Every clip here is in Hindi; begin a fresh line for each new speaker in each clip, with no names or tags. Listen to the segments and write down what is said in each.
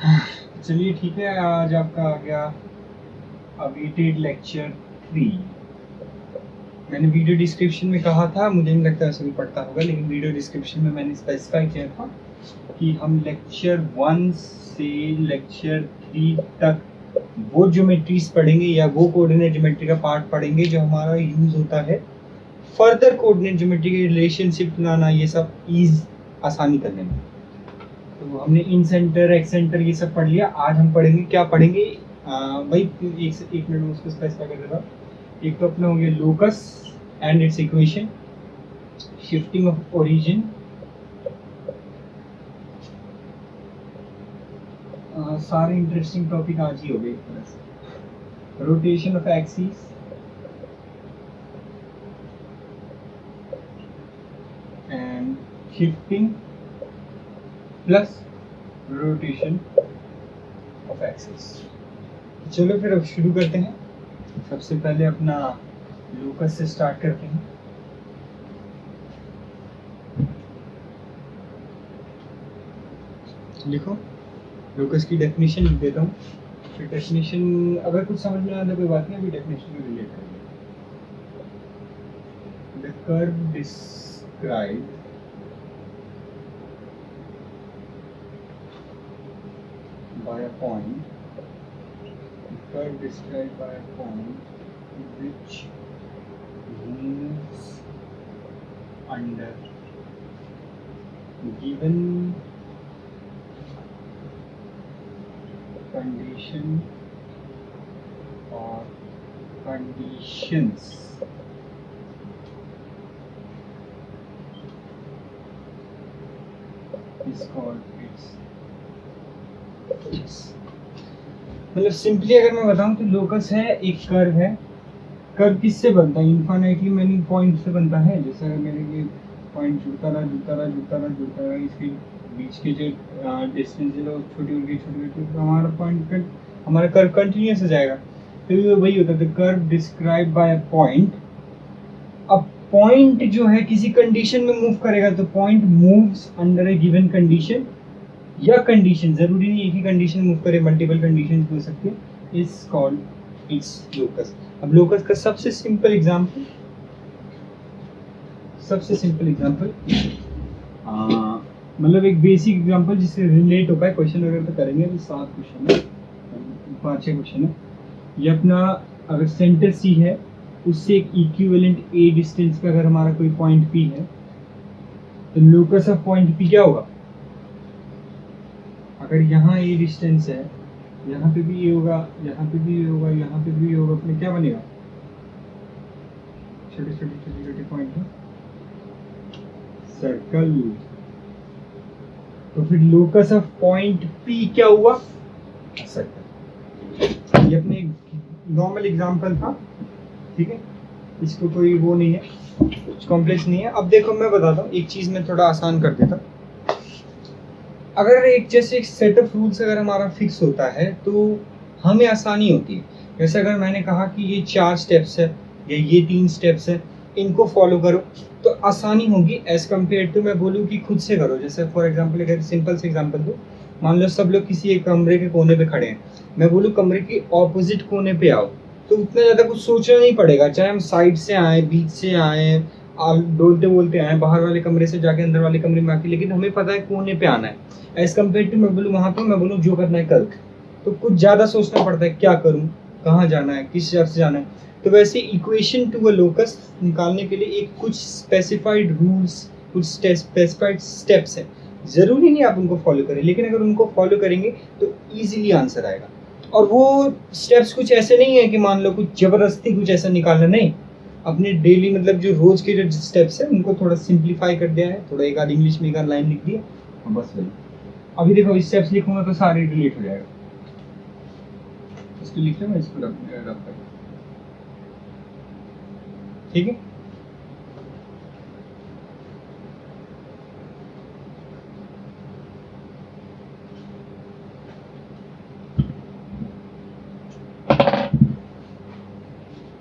चलिए ठीक है, आज आपका आ गया अवेटेड लेक्चर 3। मैंने वीडियो डिस्क्रिप्शन में कहा था, मुझे नहीं लगता ऐसा भी पढ़ता होगा, लेकिन वीडियो डिस्क्रिप्शन में मैंने स्पेसिफाई किया था कि हम लेक्चर 1 से लेक्चर 3 तक वो ज्योमेट्रीज पढ़ेंगे या वो कोऑर्डिनेट ज्योमेट्री का पार्ट पढ़ेंगे जो हमारा यूज होता है फर्दर कोऑर्डिनेट ज्योमेट्री के रिलेशनशिप बनाना, ये सब ईज आसानी करने में। तो हमने इन सेंटर एक्स सेंटर ये सब पढ़ लिया। आज हम पढ़ेंगे, क्या पढ़ेंगे भाई, एक मिनट में उसको स्पेसिफाई कर देता हूँ। एक तो अपना हो गया locus and it's equation, shifting of origin, सारे इंटरेस्टिंग टॉपिक आज ही हो गए एक तरह से। Rotation of axis, and shifting plus rotation of axis. चलो फिर अब शुरू करते हैं। सबसे पहले अपना लोकस से स्टार्ट करते हैं। लिखो, लोकस की डेफिनेशन लिख देता हूँ, फिर डेफिनेशन अगर कुछ समझ में आता कोई बात नहीं, अभी डेफिनेशन को रिलेट करेंगे। The curve describe by a point, the curve described by a point which moves under given condition or conditions is called its। मतलब सिंपली अगर मैं बताऊं तो लोकस है, एक कर्व है। कर्व किससे बनता है? इन्फाइनाइटली मैनी पॉइंट से बनता है। जैसे अगर मेरे ये पॉइंट जुड़ता रहा, इसके बीच के जो डिस्टेंस है वो छोटी होगी तो हमारा कर्व कंटिन्यूअस हो जाएगा। तो वही होता है, the curve describe by a point. अब पॉइंट जो है किसी कंडीशन में मूव करेगा, तो पॉइंट मूव्स अंडर ए गिवन कंडीशन या कंडीशन, जरूरी नहीं एक ही कंडीशन मूव करे, मल्टीपल कंडीशन हो सकती है, इज कॉल्ड इट्स लोकस। अब लोकस का सबसे सिंपल एग्जांपल मतलब एक बेसिक एग्जांपल जिससे रिलेट हो पाए, क्वेश्चन वगैरह तो करेंगे, तो 7 क्वेश्चन है, 5-6 क्वेश्चन है। ये अपना अगर सेंटर सी है, उससे एक इक्विवेलेंट ए डिस्टेंस पे अगर हमारा कोई पॉइंट पी है, तो लोकस ऑफ पॉइंट पी क्या होगा? अगर यहाँ ए डिस्टेंस है, यहाँ पे भी ये होगा, यहाँ पे भी ये होगा, यहाँ पे भी ये होगा, अपने क्या बनेगा? छोटे पॉइंट है, सर्कल। तो फिर लोकस ऑफ पॉइंट पी क्या हुआ? सर्कल। ये अपने नॉर्मल एग्जांपल था, ठीक है, इसको कोई वो नहीं है, कुछ कॉम्प्लेक्स नहीं है। अब देखो मैं बताता हूँ, एक चीज में थोड़ा आसान कर देता हूँ। अगर एक जैसे एक सेट ऑफ रूल्स अगर हमारा फिक्स होता है तो हमें आसानी होती है। जैसे अगर मैंने कहा कि ये 4 स्टेप्स है या ये 3 स्टेप्स है, इनको फॉलो करो, तो आसानी होगी एज कम्पेयर टू मैं बोलूँ कि खुद से करो। जैसे फॉर एग्जाम्पल, अगर सिंपल से एग्जाम्पल दो, मान लो सब लोग किसी एक कमरे के कोने पे खड़े हैं, मैं बोलूँ कमरे के ऑपोजिट कोने पे आओ, तो उतना ज़्यादा कुछ सोचना नहीं पड़ेगा, चाहे हम साइड से आए, बीच से आए, डोलते बोलते आए, बाहर वाले कमरे से जाके अंदर वाले कमरे में आके, लेकिन हमें पता है कोने पे आना है। एज कम्पेयर टू मैं बोलूँ वहाँ पे, मैं बोलूँ जो करना है कल, तो कुछ ज़्यादा सोचना पड़ता है, क्या करूँ, कहाँ जाना है, किस जगह से जाना है। तो वैसे इक्वेशन टू अ लोकस निकालने के लिए एक कुछ स्पेसिफाइड रूल्स, कुछ स्पेसिफाइड स्टेप्स हैं। ज़रूरी नहीं आप उनको फॉलो करें, लेकिन अगर उनको फॉलो करेंगे तो ईजिली आंसर आएगा। और वो स्टेप्स कुछ ऐसे नहीं है कि मान लो कुछ ज़बरदस्ती कुछ ऐसा निकालना, नहीं। अपने डेली मतलब जो रोज़ के जो स्टेप्स हैं उनको थोड़ा सिंप्लीफाई कर दिया है, थोड़ा एक आध इंग्लिश में एक आध लाइन लिख दी है, और बस वही। अभी देखो स्टेप्स लिखूंगा तो सारे डिलीट हो जाएगा, इसको लिख लो, मैं इसको रख कर, ठीक है।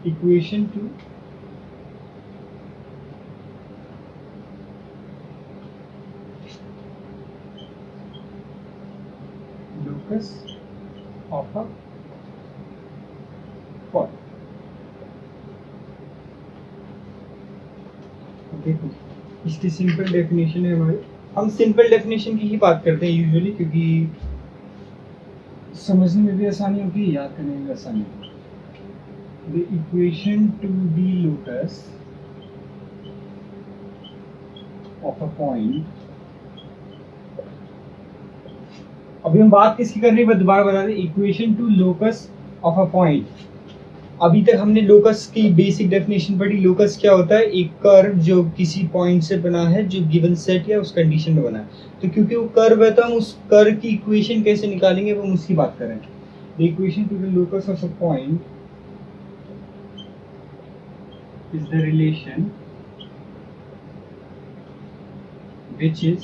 Equation two locus of a point. देखो इसकी सिंपल डेफिनेशन है हमारी, हम सिंपल डेफिनेशन की ही बात करते हैं यूजुअली, क्योंकि समझने में भी आसानी होगी, याद करने में भी आसानी होगी। The equation to the locus of a point, अभी हम बात किसकी कर रहे हैं, दोबारा बता दें, equation two locus of a point. अभी तक हमने लोकस की बेसिक डेफिनेशन पढ़ी। लोकस क्या होता है, एक कर्व जो किसी पॉइंट से बना है, जो गिवन सेट या उस कंडीशन में बना है। तो क्योंकि वो कर्व है तो हम उस कर्व की इक्वेशन कैसे निकालेंगे वो हम उसकी बात करें। The equation two the locus of a point is the relation which is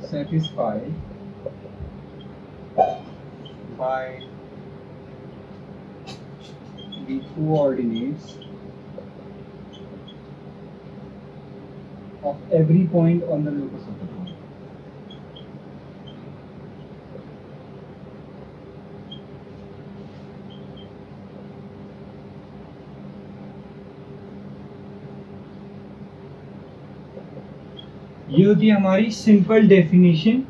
satisfied by the coordinates of every point on the locus of the point. ये होती है हमारी simple definition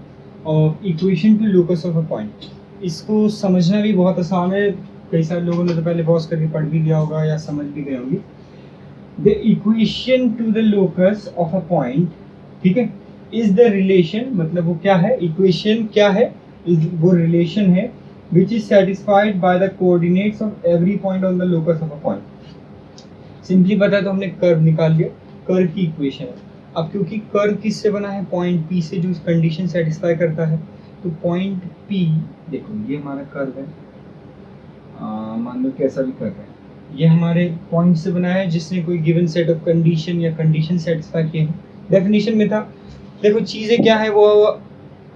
of equation two locus of a point. इसको समझना भी बहुत आसान है, कई सारे लोगों ने तो पहले पॉज करके पढ़ भी लिया होगा या समझ भी गए होंगे। The equation two the locus of a point, ठीक है, इज द रिलेशन, मतलब वो क्या है, इक्वेशन क्या है, वो रिलेशन है which is satisfied by the coordinates of every point on the locus of a point. Simply बता तो हमने कर्व निकाल लिया, कर्व की इक्वेशन है। अब क्योंकि कर्व किससे बना है, पॉइंट पी से, जो कंडीशन सेटिस्फाई करता है। तो पॉइंट पी, देखो ये हमारा कर्व है, मान लो कैसा भी कर्व है, ये हमारे पॉइंट से बना है जिसने कोई गिवन सेट ऑफ कंडीशन या कंडीशन सेटिस्फाई किए हैं। डेफिनेशन में था। देखो चीज़ें क्या है वो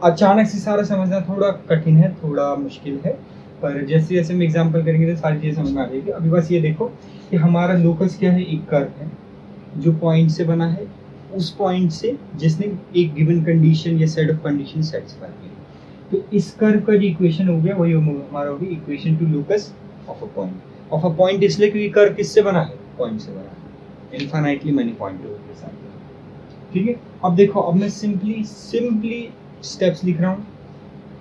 अचानक से सारा समझना थोड़ा कठिन है, थोड़ा मुश्किल है, पर जैसे जैसे हम एग्जाम्पल करेंगे तो सारी चीज़ें समझ में आ जाएगी। अभी बस ये देखो कि हमारा लोकस क्या है, एक कर्व है जो पॉइंट से बना है, उस पॉइंट से जिसने एक गिवन कंडीशन या सेट ऑफ कंडीशन सेटिस्फाई की। तो इस कर्व का जो इक्वेशन हो गया वही हमारा होगी equation two locus of a point. Of a point इसलिए क्योंकि कर्व किससे बना है, पॉइंट से बना है, इनफाइनाइटली मैनी पॉइंट के साथ। ठीक है, अब देखो, अब मैं सिंपली स्टेप्स लिख रहा हूँ।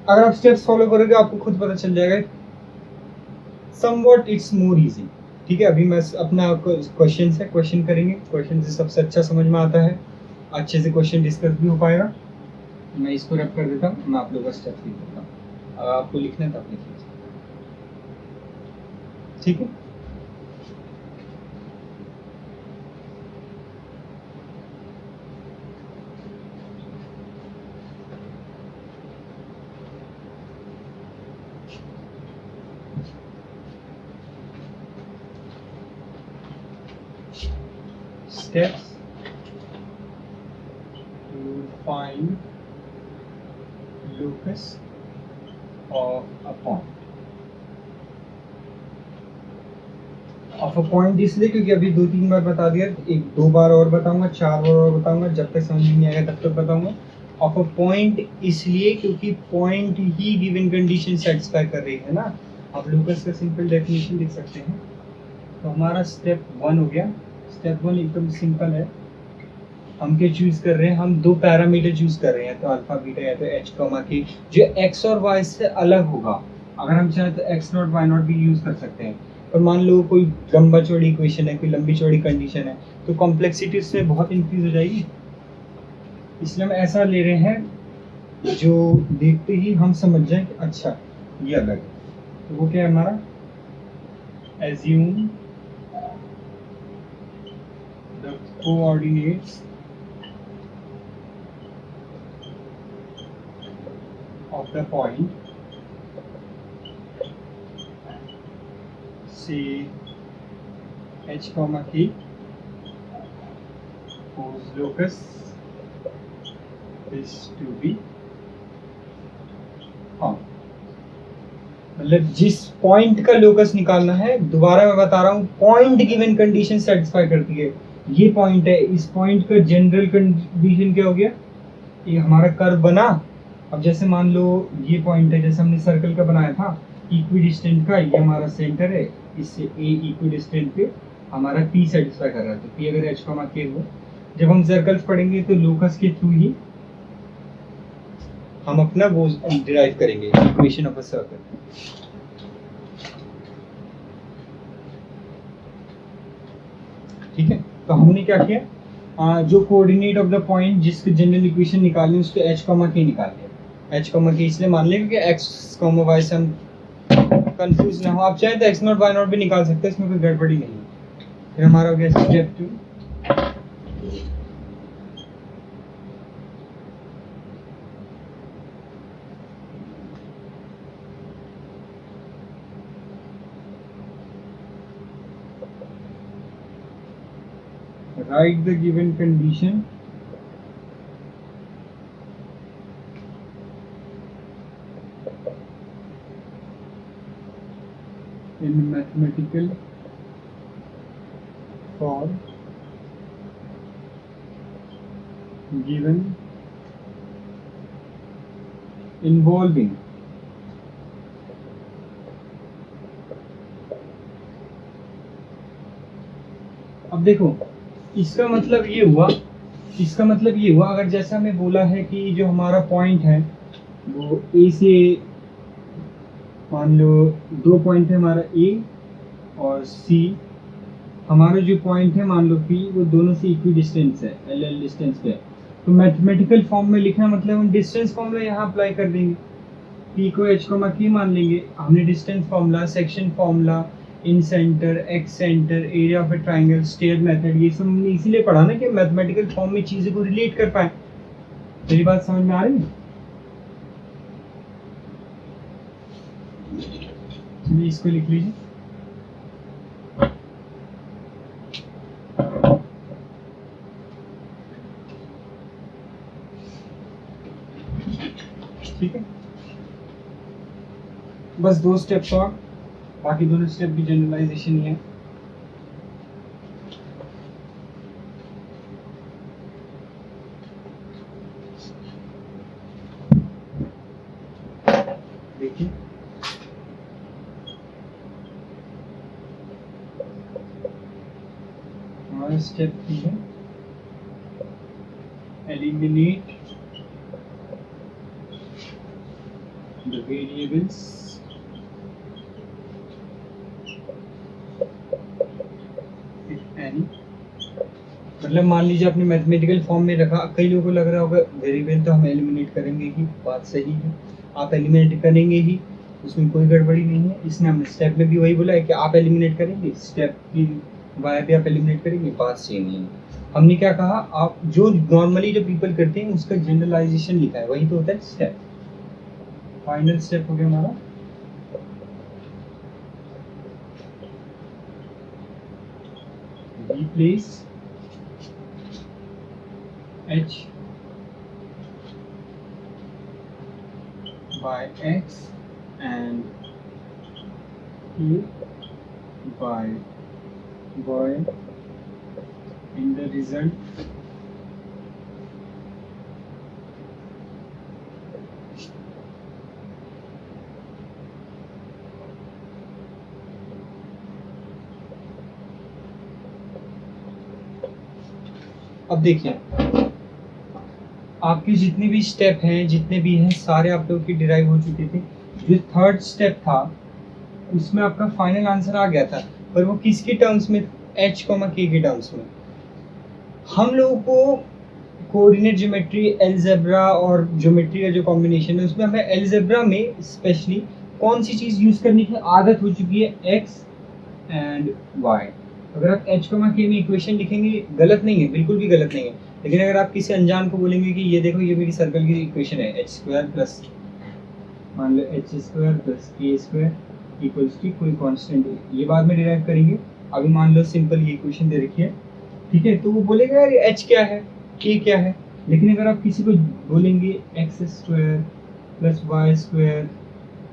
अगर आप स्टेप्स फॉलो करोगे आपको खुद पता चल जाएगा, समवॉट इट्स मोर इजी। ठीक है, अभी मैं अपना क्वेश्चन है, क्वेश्चन करेंगे, क्वेश्चन से सबसे अच्छा समझ में आता है, अच्छे से क्वेश्चन डिस्कस भी हो पाएगा। मैं इसको रब कर देता हूँ, मैं आप लोगों का स्टेप लिख देता हूँ। अगर आपको लिखना है तो आप लिख लीजिए, ठीक है। Steps to find locus of a point. Of a point इसलिए क्योंकि अभी 2-3 बार बता दिया, एक 2 बार और बताऊंगा, 4 बार और बताऊंगा, जब तक समझ में नहीं आएगा तब तक बताऊंगा। ऑफ अ पॉइंट इसलिए क्योंकि पॉइंट ही गिवन कंडीशन सेटिस्फाई कर रही है ना। आप लोकस का सिंपल डेफिनेशन लिख सकते हैं। तो हमारा स्टेप 1 हो गया। स्टेप 1 एकदम सिंपल है। हम क्या चूज कर रहे हैं, हम 2 पैरामीटर चूज कर रहे हैं, तो अल्फा बीटा या तो एच कॉमा के, जो एक्स और वाई से अलग होगा। अगर हम चाहें तो एक्स नॉट वाई नॉट भी यूज कर सकते हैं। और मान लो कोई लंबा चौड़ी इक्वेशन है, कोई लंबी चौड़ी कंडीशन है, तो कॉम्प्लेक्सिटी उससे बहुत इंक्रीज हो जाएगी। इसलिए हम ऐसा ले रहे हैं जो देखते ही हम समझ जाए कि अच्छा ये अलग है। तो वो क्या है हमारा, assume the coordinates of the point, say h comma k, whose locus is to be found। मतलब जिस पॉइंट का लोकस निकालना है, दोबारा मैं बता रहा हूँ, पॉइंट गिवन कंडीशन सेटिस्फाई करती है। ये पॉइंट है, इस पॉइंट का जनरल कंडीशन क्या हो गया, ये हमारा कर्व बना। अब जैसे मान लो ये पॉइंट है, जैसे हमने सर्कल का बनाया था इक्वी डिस्टेंट का, ये हमारा सेंटर है, इससे ए इक्वी डिस्टेंट पे हमारा पी सेटिस्फाई कर रहा है। तो पी अगर एच कॉमा के हो, जब हम सर्कल्स पढ़ेंगे तो लोकस के थ्रू ही हम अपना वो डिराइव करेंगे इक्वेशन ऑफ अ सर्कल। ठीक है, तो हमने क्या किया, जो कोऑर्डिनेट ऑफ द पॉइंट जिसके जनरल इक्वेशन निकालनी उसको एच कॉमा के निकाल लिया। एच कॉमा के इसलिए मान लेंगे कि एक्स कॉमा वाई से हम कंफ्यूज ना हो। आप चाहे तो एक्स नॉट वाई नॉट भी निकाल सकते हैं, इसमें कोई गड़बड़ी नहीं है। फिर हमारा हो गया step 2, write the given condition in mathematical form given involving अब देखो इसका मतलब ये हुआ, इसका मतलब ये हुआ, अगर जैसा हमें बोला है कि जो हमारा पॉइंट है वो ए से, मान लो दो पॉइंट है हमारा ए और सी, हमारा जो पॉइंट है मान लो पी, वो दोनों से इक्वी डिस्टेंस है, एल एल डिस्टेंस पे है। तो मैथमेटिकल फॉर्म में लिखना मतलब हम डिस्टेंस फॉर्मूला यहाँ अप्लाई कर देंगे, पी को एच को की मान लेंगे। हमने distance formula, section formula, incentre, excentre, area of a triangle, stair method, ये सब हमने इसीलिए पढ़ा ना कि मैथमेटिकल फॉर्म में चीज़ों को रिलेट कर पाए। मेरी बात समझ में आ रही है? चलिए इसको लिख लीजिए। ठीक है, बस दो स्टेप्स और, बाकी दोनों स्टेप भी जनरलाइजेशन ही है। देखिए हमारा स्टेप 3 है, eliminate the variables if any. मतलब मान लीजिए आपने मैथमेटिकल फॉर्म में रखा, कई लोगों को लग रहा होगा वेरिएबल तो हम एलिमिनेट करेंगे ही, बात सही है, आप एलिमिनेट करेंगे ही, उसमें कोई गड़बड़ी नहीं है। इसने हमने स्टेप में भी वही बोला है कि आप एलिमिनेट करेंगे, स्टेप की वाई पे आप एलिमिनेट करेंगे, बात सेम ही है। हमने क्या कहा, आप जो नॉर्मली जो पीपल करते हैं उसका जनरलाइजेशन लिखा है, वही तो होता है स्टेप। फाइनल स्टेप हो गया हमारा, replace h by x and k by y in the result अब देखिए आपके जितने भी स्टेप हैं, जितने भी हैं, सारे आप लोगों की डिराइव हो चुके थे। जो थर्ड स्टेप था उसमें आपका फाइनल आंसर आ गया था, पर वो किसके टर्म्स में, एच कॉमा के टर्म्स में। हम लोगों को कोऑर्डिनेट ज्योमेट्री, अलजेब्रा और ज्योमेट्री का जो कॉम्बिनेशन है उसमें हमें अलजेब्रा में स्पेशली कौन सी चीज़ यूज़ करने की आदत हो चुकी है, एक्स एंड वाई। अगर आप एच कॉमा के में इक्वेशन लिखेंगे गलत नहीं है, बिल्कुल भी गलत नहीं है, लेकिन अगर आप किसी अनजान को बोलेंगे कि ये देखो ये मेरी सर्कल की इक्वेशन है, एच स्क्वायर प्लस मान लो H square plus K square equals to कोई कांस्टेंट है, ये बाद में डिराइव करेंगे। अभी मान लो सिंपल ये इक्वेशन दे रखी है, ठीक है, तो वो बोलेगा यार एच क्या है, के क्या है। लेकिन अगर आप किसी को बोलेंगे X square plus Y square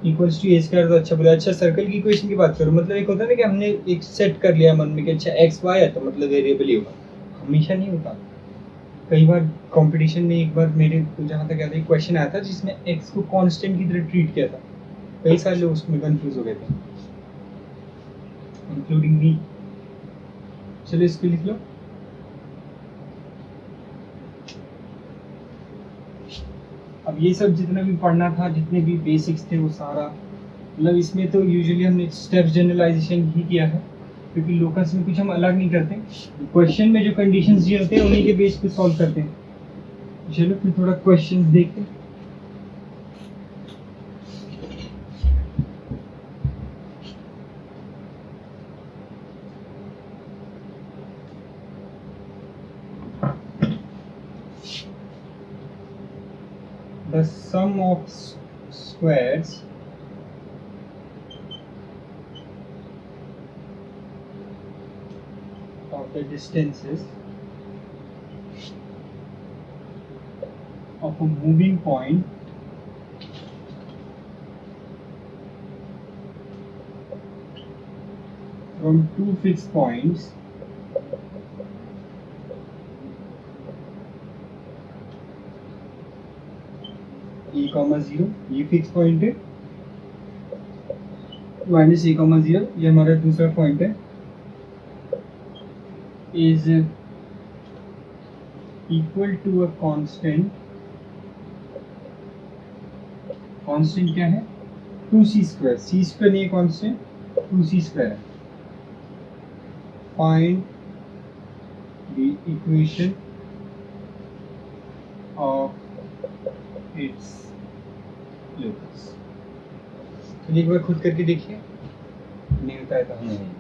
equals to A square, तो अच्छा बोला। अच्छा सर्कल की इक्वेशन की बात करो, मतलब एक होता है ना कि हमने एक सेट कर लिया मन में कि अच्छा एक्स वाई है तो मतलब वेरिएबल ही होगा, हमेशा नहीं होता। कई बार कंपटीशन में एक बार मेरे को जहाँ तक याद है क्वेश्चन आया था जिसमें x को कांस्टेंट की तरह ट्रीट किया था, कई सारे लोग उसमें कंफ्यूज हो गए थे, इंक्लूडिंग मी। चलो इसको लिख लो। अब ये सब जितना भी पढ़ना था, जितने भी बेसिक्स थे, वो सारा मतलब इसमें तो यूजुअली हमने स्टेप्स जनरलाइजेशन ही किया है, क्योंकि लोकस में कुछ हम अलग नहीं करते, क्वेश्चन में जो कंडीशंस दिए होते हैं उन्हीं के बेस पे सॉल्व करते हैं। चलो फिर थोड़ा क्वेश्चंस देखते हैं। The sum of squares of the distances of a moving point from two fixed points a comma 0, ये फिक्स पॉइंट है, माइनस a comma 0, ये हमारा दूसरा पॉइंट है, is equal to a constant, constant क्या है 2c स्क्वायर, c स्क्वायर नहीं है कांस्टेंट, 2c स्क्वायर है। Find the equation of its locus. तो एक बार खुद करके देखिए, नहीं होता है तो हमें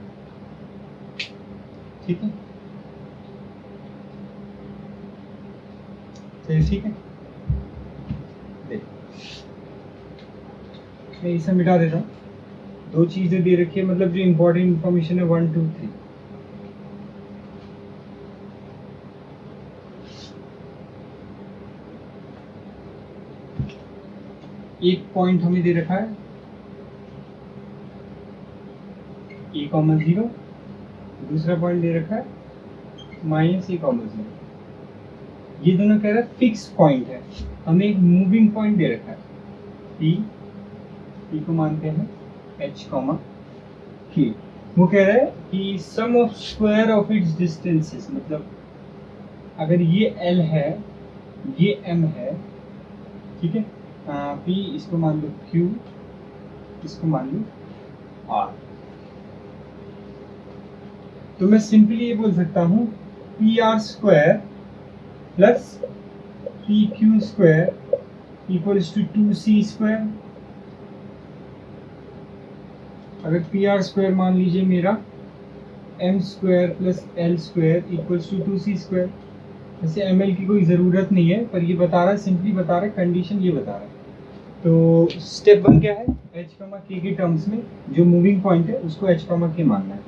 ठीक है, चलिए ठीक है। देख मैं इसे मिटा देता हूँ, दो चीजें दे रखी है, मतलब जो इम्पोर्टेंट इंफॉर्मेशन है 1 2 3। एक पॉइंट हमें दे रखा है a कॉमा 0, दूसरा पॉइंट दे रखा है माइनस a कॉमा 0। ये दोनों कह रहा है फिक्स पॉइंट है, हमें एक मूविंग पॉइंट दे रखा है p को मानते हैं h कॉमा k। वो कह रहा है कि sum of square of its distances, मतलब अगर ये l है, ये m है, ठीक है, p इसको मान लो q, इसको मान लो r। तो मैं सिंपली ये बोल सकता हूँ P are square plus P Q square equals to 2c square. अगर पी आर स्क्वायर मान लीजिए मेरा m square plus l square equals to 2c square. वैसे एम एल की कोई ज़रूरत नहीं है, पर ये बता रहा है, सिंपली बता रहा है, कंडीशन ये बता रहा है। तो स्टेप 1 क्या है, h कमा k के टर्म्स में जो मूविंग पॉइंट है उसको h कमा k मानना है,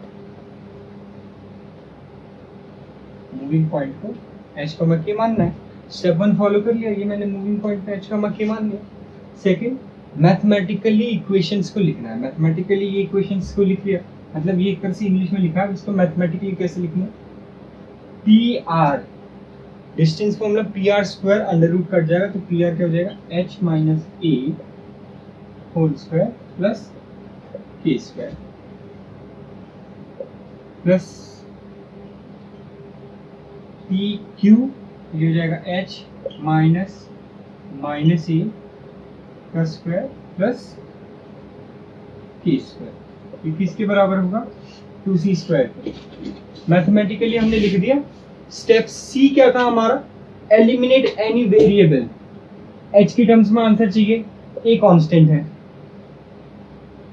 मूविंग पॉइंट को h कमा k मानना है। स्टेप 1 फॉलो कर लिया, ये मैंने मूविंग पॉइंट पे h कमा k मान लिया। सेकंड, मैथमेटिकली इक्वेशंस को लिखना है। मैथमेटिकली ये इक्वेशंस को लिख लिया, मतलब ये एक तरह से इंग्लिश में लिखा है, इसको मैथमेटिकली कैसे लिखना है, पी आर डिस्टेंस को मतलब P are square under root cut जाएगा, तो पी आर क्या हो जाएगा h minus A whole square plus K square plus P Q, ये हो जाएगा h माइनस माइनस ए का स्क्वायर प्लस के स्क्वायर। ये किसके बराबर होगा 2c स्क्वायर। मैथमेटिकली हमने लिख दिया। स्टेप सी क्या था हमारा, एलिमिनेट एनी वेरिएबल। h की टर्म्स में आंसर चाहिए, a कांस्टेंट है,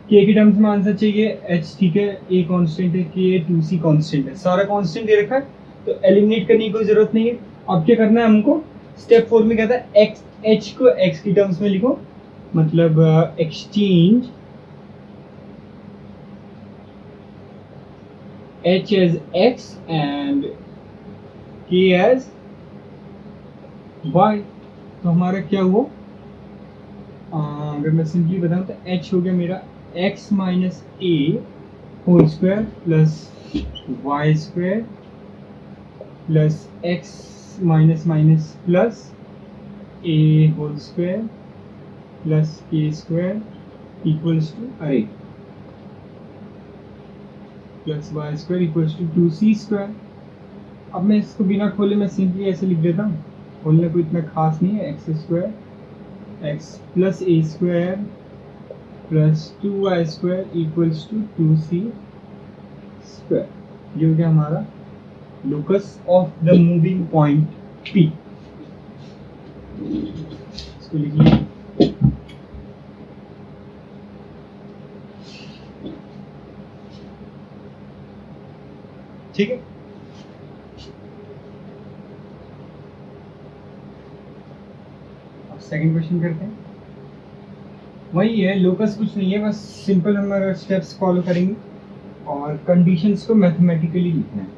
k की टर्म्स में आंसर चाहिए h, ठीक है, a कांस्टेंट है, k 2c कांस्टेंट है, सारा कांस्टेंट दे रखा है, तो एलिमिनेट करने की कोई जरूरत नहीं है। अब क्या करना है हमको, स्टेप 4 में कहता है x, h को x की टर्म्स में लिखो, मतलब exchange h as x and k as y। तो हमारा क्या हुआ, अगर मैं सिंपली बताऊं तो h हो गया मेरा x minus A whole square plus Y square plus X minus minus plus A whole square plus K square equals to अरे plus Y square equals to 2c square. अब मैं इसको बिना खोले मैं सिंपली ऐसे लिख देता हूँ, खोलने को इतना खास नहीं है। X square X plus A square plus 2y square equals to 2c square. ये हो गया हमारा locus of the moving point P। इसको लिखिए ठीक है। अब सेकंड क्वेश्चन करते हैं। वही है, लोकस कुछ नहीं है, बस सिंपल हम स्टेप्स फॉलो करेंगे और कंडीशंस को मैथमेटिकली लिखना है।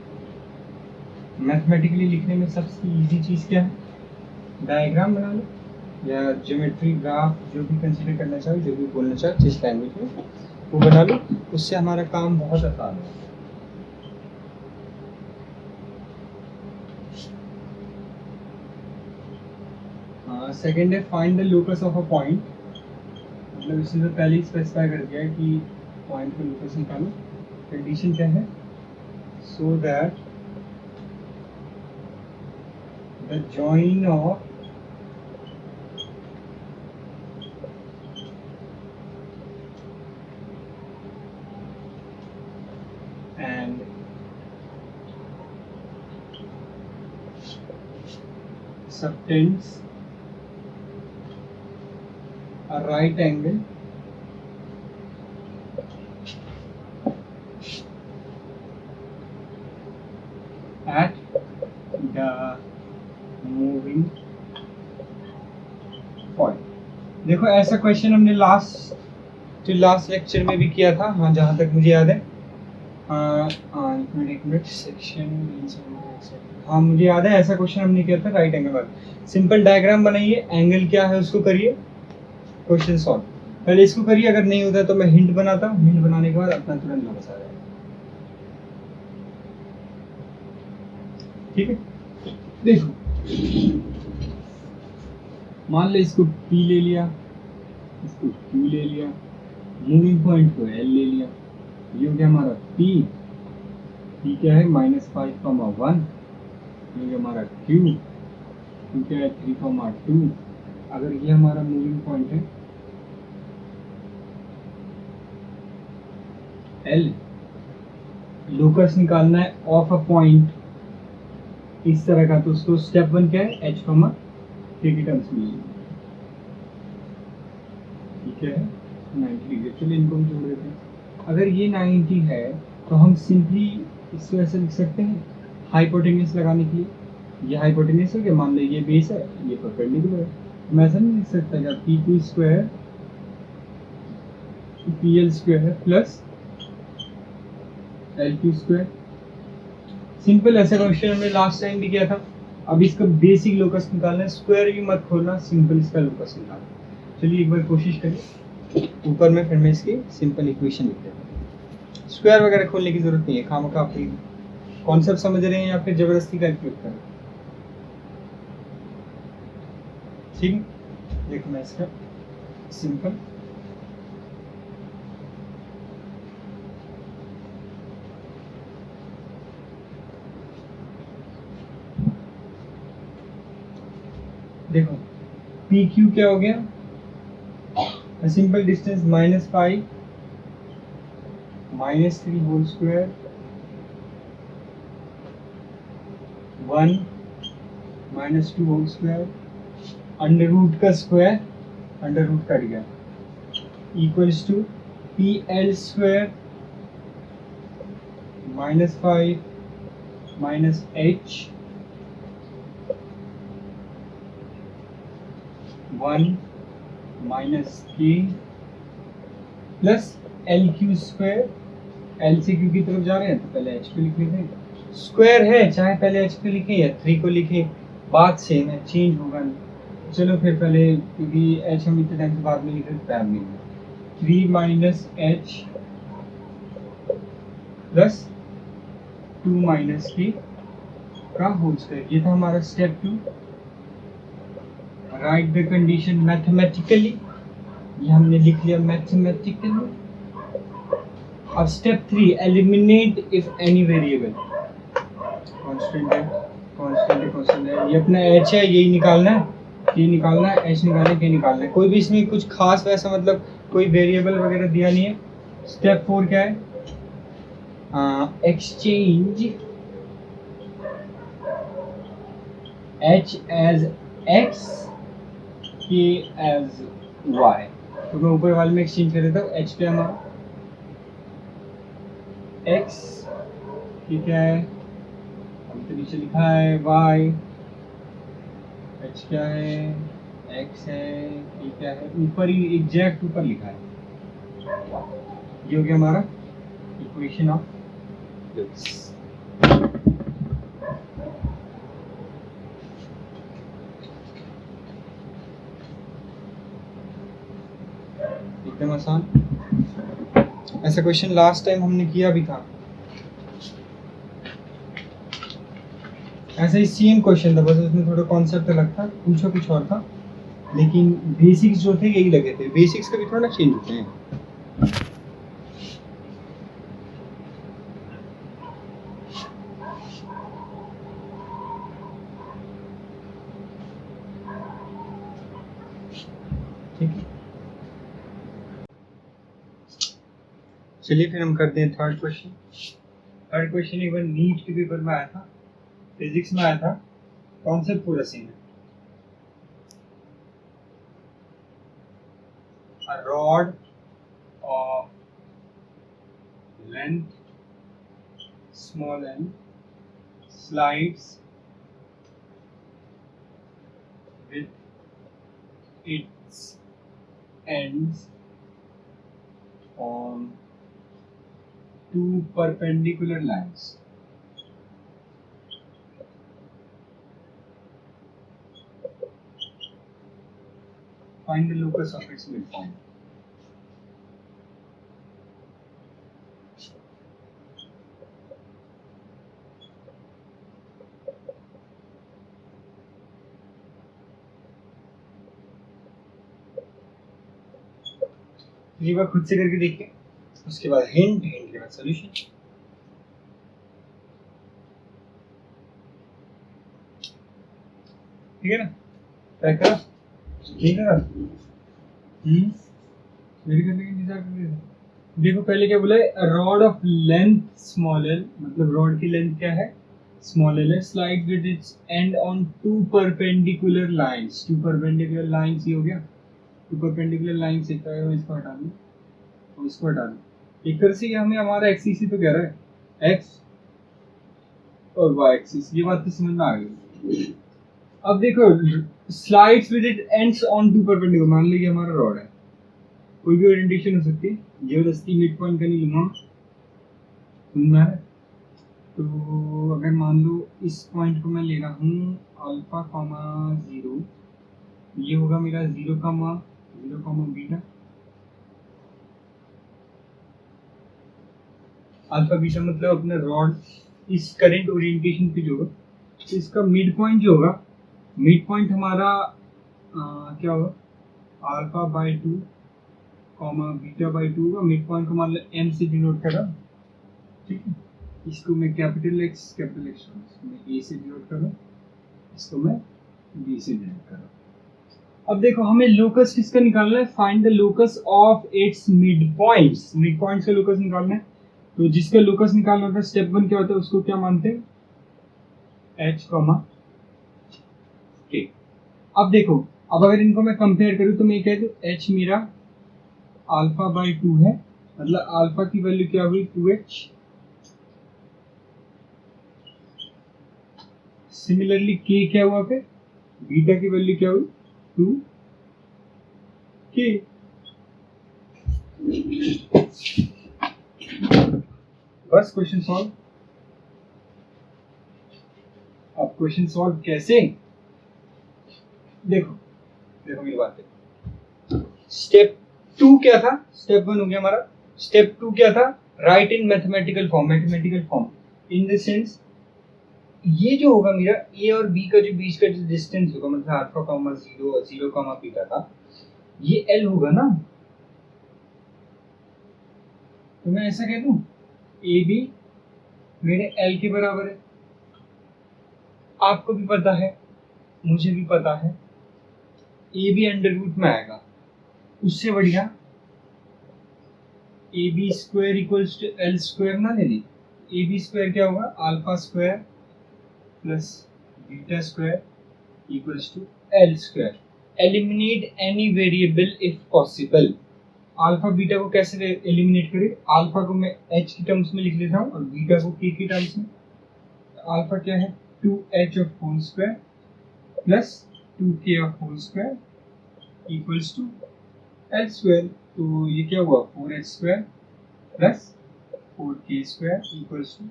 मैथमेटिकली लिखने में सबसे इजी चीज़ क्या है? डायग्राम बना लो या ज्योमेट्री ग्राफ, जो भी कंसीडर करना चाहो, जो भी बोलना चाहो जिस लैंग्वेज में, वो बना लो। उससे हमारा काम बहुत आसान है। सेकेंड है find the locus of a point. मतलब इसने तो पहले ही स्पेसिफाई कर दिया है कि पॉइंट का लोकस निकालो। कंडीशन क्या है? So that the join of and subtends a right angle at the moving point। देखो ऐसा क्वेश्चन हमने लास्ट लेक्चर में भी किया था, हाँ जहाँ तक मुझे याद है। एक मिनट सेक्शन, हाँ मुझे याद है ऐसा क्वेश्चन हमने किया था राइट एंगल वाला। सिंपल डायग्राम बनाइए, एंगल क्या है उसको करिए, क्वेश्चन सॉल्व। पहले इसको करिए, अगर नहीं होता तो मैं हिंट बनाता हूँ, हिंट बनाने के बाद अपना तुरंत लोकस आ जाएगा। ठीक है, देखो मान लो इसको P ले लिया, इसको Q ले लिया, मूविंग पॉइंट को L ले लिया। ये हो गया हमारा P क्या है -5,1। ये हो गया हमारा Q क्या है 3,2। अगर ये हमारा मूविंग पॉइंट है L, लोकस निकालना है ऑफ अ पॉइंट इस तरह का, तो उसको स्टेप 1 क्या है? H, K की टर्म्स में ठीक है 90 डिग्री। चलिए इनको हम जोड़ देते हैं। अगर ये 90 है तो हम सिंपली इसको ऐसे लिख सकते हैं हाइपोटेन्यूज लगाने के लिए। ये हाइपोटेन्यूज हो गया, मान लो ये बेस है, ये परपेंडिकुलर है। मैं ऐसा नहीं लिख सकता क्या P2 square PL square plus LQ square. Simple ऐसा क्वेश्चन हमने लास्ट टाइम भी किया था। अब इसका बेसिक लोकस निकालना है, स्क्वायर भी मत खोलना, सिंपल इसका लोकस निकालना। चलिए एक बार कोशिश करिए। ऊपर में फिर मैं इसकी सिंपल इक्वेशन लिख देता हूँ। स्क्वायर वगैरह खोलने की जरूरत नहीं है, खामखा आप कॉन्सेप्ट समझ रहे हैं या फिर जबरदस्ती कैलकुलेट कर रहे हैं। ठीक, देखो मैं इसका सिंपल देखो PQ क्या हो गया? Simple distance -5 -3 whole square 1 -2 whole square under root का स्क्वायर, अंडर रूट कट गया, equals to PL square -5 -H 1 -K plus LQ square. L से Q की तरफ जा रहे हैं तो पहले H को लिख लेते हैं। स्क्वायर है, चाहे पहले H को लिखें या 3 को लिखें, बात सेम है, चेंज होगा नहीं। चलो फिर पहले, क्योंकि H हम इतने टाइम के बाद में लिख रहे टाइम नहीं है, 3 -H प्लस 2 -K का होल स्क्वायर। ये था हमारा step 2, right the condition mathematically, ये हमने लिख लिया मैथमेटिकली। अब step 3, eliminate if any variable. Constant है, कांस्टेंट है, कांस्टेंट है, ये अपना h है, यही निकालना है, ये निकालना है, h निकालना है, ये निकालना है। कोई भी इसमें कुछ खास वैसा मतलब कोई वेरिएबल वगैरह दिया नहीं है। स्टेप 4 क्या है? Exchange h as x, k as y। तो मैं ऊपर वाले में एक्सचेंज कर देता हूँ। h क्या है हमारा? x, ये क्या है? हम तो नीचे लिखा है y, h क्या है? x है, ये क्या है? ऊपर ही एग्जैक्ट ऊपर लिखा है। ये हो गया हमारा इक्वेशन ऑफ दिस। एकदम आसान। ऐसा क्वेश्चन लास्ट टाइम हमने किया भी था, ऐसा ही सेम क्वेश्चन था, बस उसमें थोड़ा कॉन्सेप्ट अलग था, पूछा कुछ और था, लेकिन बेसिक्स जो थे यही लगे थे। बेसिक्स कभी थोड़ा चेंज होते हैं। ठीक है, चलिए फिर हम करते हैं थर्ड क्वेश्चन। थर्ड क्वेश्चन एक बार नीट के पेपर में आया था, फिजिक्स में आया था, कॉन्सेप्ट पूरा सेम है। A rod of length small n slides with its ends on two perpendicular lines. Find the locus of its midpoint. ये बार खुद से करके देखिए, उसके बाद हिंट, हिंट के बाद सॉल्यूशन। ठीक है ना? ट्राई करो, ठीक है ना? मेरी करने की इंतजार कर रहे थे। देखो पहले क्या बोला है? Rod of length small L, मतलब रॉड की लेंथ क्या है? स्मॉल एल है। Slide with its end on two perpendicular lines. Two perpendicular lines ये हो गया। टू परपेंडिकुलर लाइंस से क्या है? इसको हटा दो और इसको हटा दो। एक तरह से ये हमें हमारा एक्स इसी पे कह रहा है, एक्स और वाई एक्सिस। ये बात तो समझ में आ गई। अब देखो, slides with it ends on two perpendicular, मान लीजिए हमारा रॉड है, कोई भी ओरिएंटेशन हो सकती है, जबरदस्ती मिड पॉइंट का नहीं लूंगा, सुनना है। तो अगर मान लो इस पॉइंट को मैं ले रहा हूँ अल्फा कॉमा 0, ये होगा मेरा 0 कॉमा बीटा। अल्फा बीटा मतलब अपना रॉड इस करंट ओरिएंटेशन पे जो होगा, तो इसका मिड पॉइंट जो होगा, मिड पॉइंट हमारा क्या होगा? Alpha by 2 comma beta by 2 होगा। मिड पॉइंट को मान लो m से डिनोट कर रहा हूँ, ठीक है। इसको मैं कैपिटल X मैं A से डिनोट कर रहा हूँ, इसको मैं B से डिनोट कर रहा हूँ। अब देखो हमें लोकस किसका निकालना है? Find the locus of its mid points. Mid points का लोकस निकालना है, तो जिसका लोकस निकालना होता है स्टेप 1 क्या होता है? उसको क्या मानते हैं? h comma k। अब देखो, अब अगर इनको मैं कंपेयर करूं तो मैं कह दूं h मेरा अल्फा बाई 2 है, मतलब अल्फा की वैल्यू क्या हुई? 2h। सिमिलरली k क्या हुआ? फिर बीटा की वैल्यू क्या हुई? 2k। बस क्वेश्चन सॉल्व। अब क्वेश्चन सॉल्व कैसे? देखो मेरी बात है। स्टेप 2 क्या था? स्टेप 1 हो गया हमारा। स्टेप 2 क्या था? Right in mathematical form. Mathematical form in the sense ये जो होगा मेरा ए और बी का जो बीच का जो डिस्टेंस होगा, मतलब अल्फा कॉमा 0 और 0 कॉमा बीटा का, ये एल होगा ना। तो मैं ऐसा कह दूं ए बी मेरे एल के बराबर है। आपको भी पता है, मुझे भी पता है, ए बी अंडर रूट में आएगा। उससे बढ़िया A B square equals to L square ना ले ली। ए बी स्क्वायर क्या होगा, alpha square plus beta square equals to L square. Eliminate any variable if possible. Alpha beta को कैसे एलिमिनेट करें? अल्फा को मैं एच की टर्म्स में लिख लेता हूँ और बीटा को के की टर्म्स में। अल्फा क्या है, 2h of whole square plus 2k of whole square equals to L square. तो ये क्या हुआ, 4h square plus 4k square equals to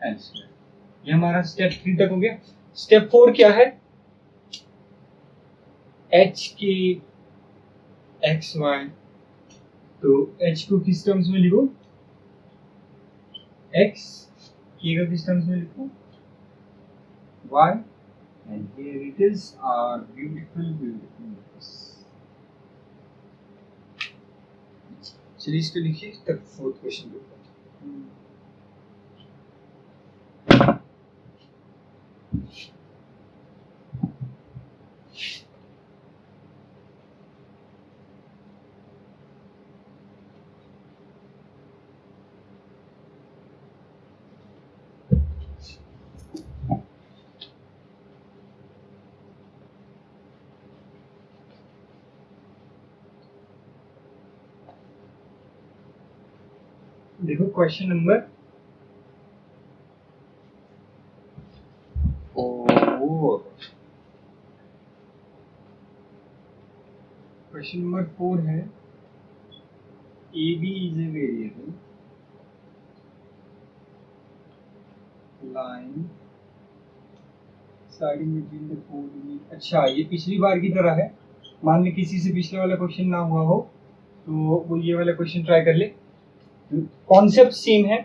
L square. ये हमारा स्टेप 3 तक हो गया। स्टेप 4 क्या है, h के एक्स वाई। तो h को किस टर्म्स में लिखो, x, k का किस टर्म्स में लिखो, y, and here it is our beautiful. चलिए इसको लिखिए तब 4th क्वेश्चन को। देखो क्वेश्चन नंबर 4। क्वेश्चन नंबर 4 है, A B is a variable line sliding between the coordinate. अच्छा, ये पिछली बार की तरह है। मान ली किसी से पिछले वाला क्वेश्चन ना हुआ हो तो वो ये वाला क्वेश्चन ट्राई कर ले। कॉन्सेप्ट सेम है,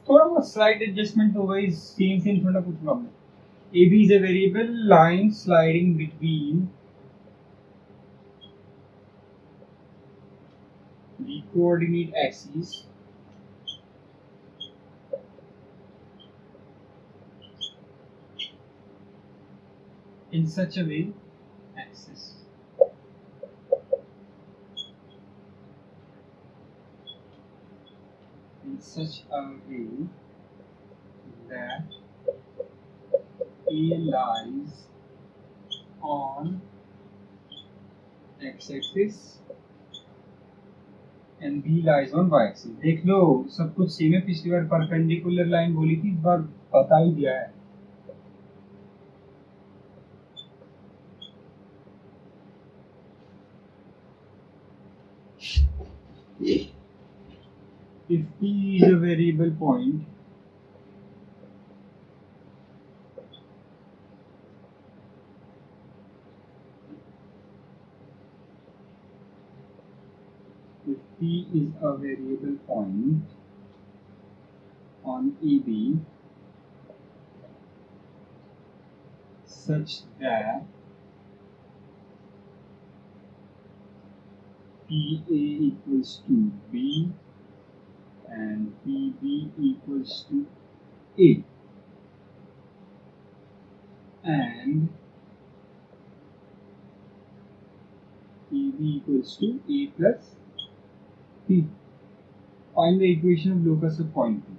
थोड़ा बहुत स्लाइड एडजस्टमेंट होगा, इस सेम थोड़ा पूछूंगा मैं। A B is a variable line sliding between the coordinate axes in such a way axis in such a way that A lies on x-axis and B lies on y-axis। देख लो सब कुछ सेम है, पिछली बार परपेंडिकुलर लाइन बोली थी, इस बार बता ही दिया है। If P is a variable point, if P is a variable point on EB such that PA equals to B and PB equals to A and PB equals to A plus P. Find the equation of locus of point P.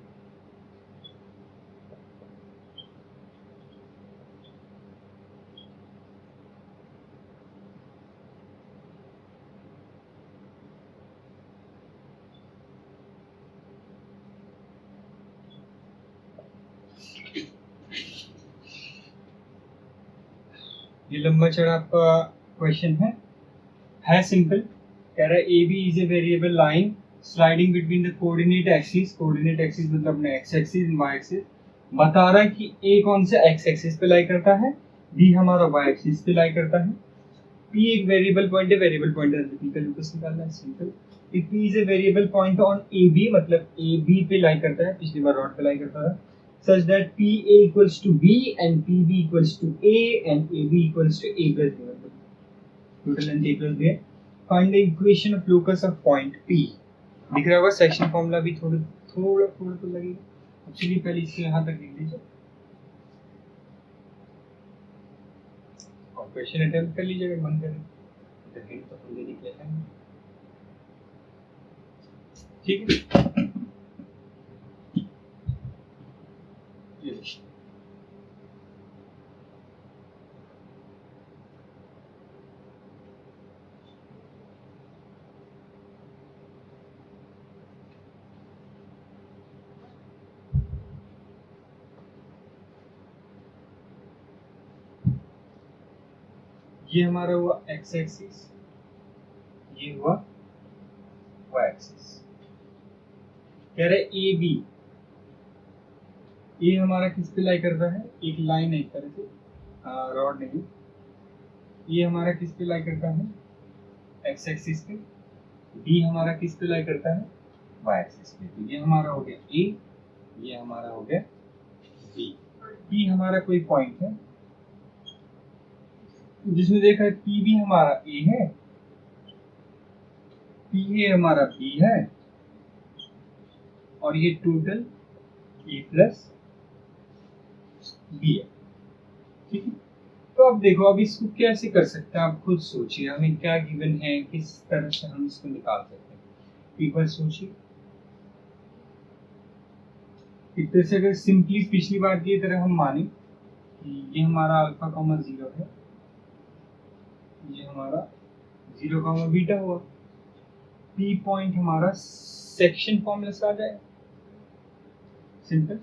ये लंबा चढ़ा आपका क्वेश्चन है सिंपल। कह रहा है A B is a variable line sliding between the coordinate axis. Coordinate axis मतलब अपने एक्स एक्सिस वाई एक्सिस। बता रहा है कि ए कौन से एक्स एक्सिस पे लाई करता है, बी हमारा वाई एक्सिस पे लाई करता है, पी एक वेरिएबल पॉइंट है, वेरिएबल पॉइंट है पी का लोकस निकालना है, simple. If P is a variable point on A B मतलब ए बी पे लाई करता है, पिछली बार रॉड पे लाई करता था, such that PA equals to B and PB equals to A and AB equals to A plus B. Total length A plus B है. Find the equation of locus of point P. दिख रहा होगा सेक्शन फॉर्मूला भी थोड़ा तो लगेगा. चलिए पहले इसको यहाँ तक लिख लीजिए और क्वेश्चन अटेम्प्ट कर लीजिए अगर मन करे तो हम दे देते हैं. ठीक है. ये हमारा हुआ एक्स एक्सिस, ये हुआ वाई एक्सिस. कह रहे ए बी, ये हमारा किस पे लाई करता है, एक लाइन है एक तरह से, रॉड नहीं, ये हमारा किस पे लाई करता है, एक्स एक्सिस पे. बी हमारा किस पे लाई करता है, वाई एक्सिस पे. तो ये हमारा हो गया ए, ये हमारा हो गया बी. पी हमारा कोई पॉइंट है जिसमें देखा है पी भी हमारा ए है, पी ए हमारा बी है और ये टोटल ए प्लस बी है. ठीक है. तो अब देखो, अब इसको कैसे कर सकते हैं आप खुद सोचिए. हमें क्या गिवन है, किस तरह से हम इसको निकाल सकते हैं. एक बार सोचिए. एक तरह से अगर सिंपली पिछली बार की तरह हम माने कि ये हमारा अल्फा कॉमा 0 है, ये हमारा 0 कॉमा बीटा हुआ. पी पॉइंट हमारा सेक्शन फॉर्मूला से आ जाए सिंपल.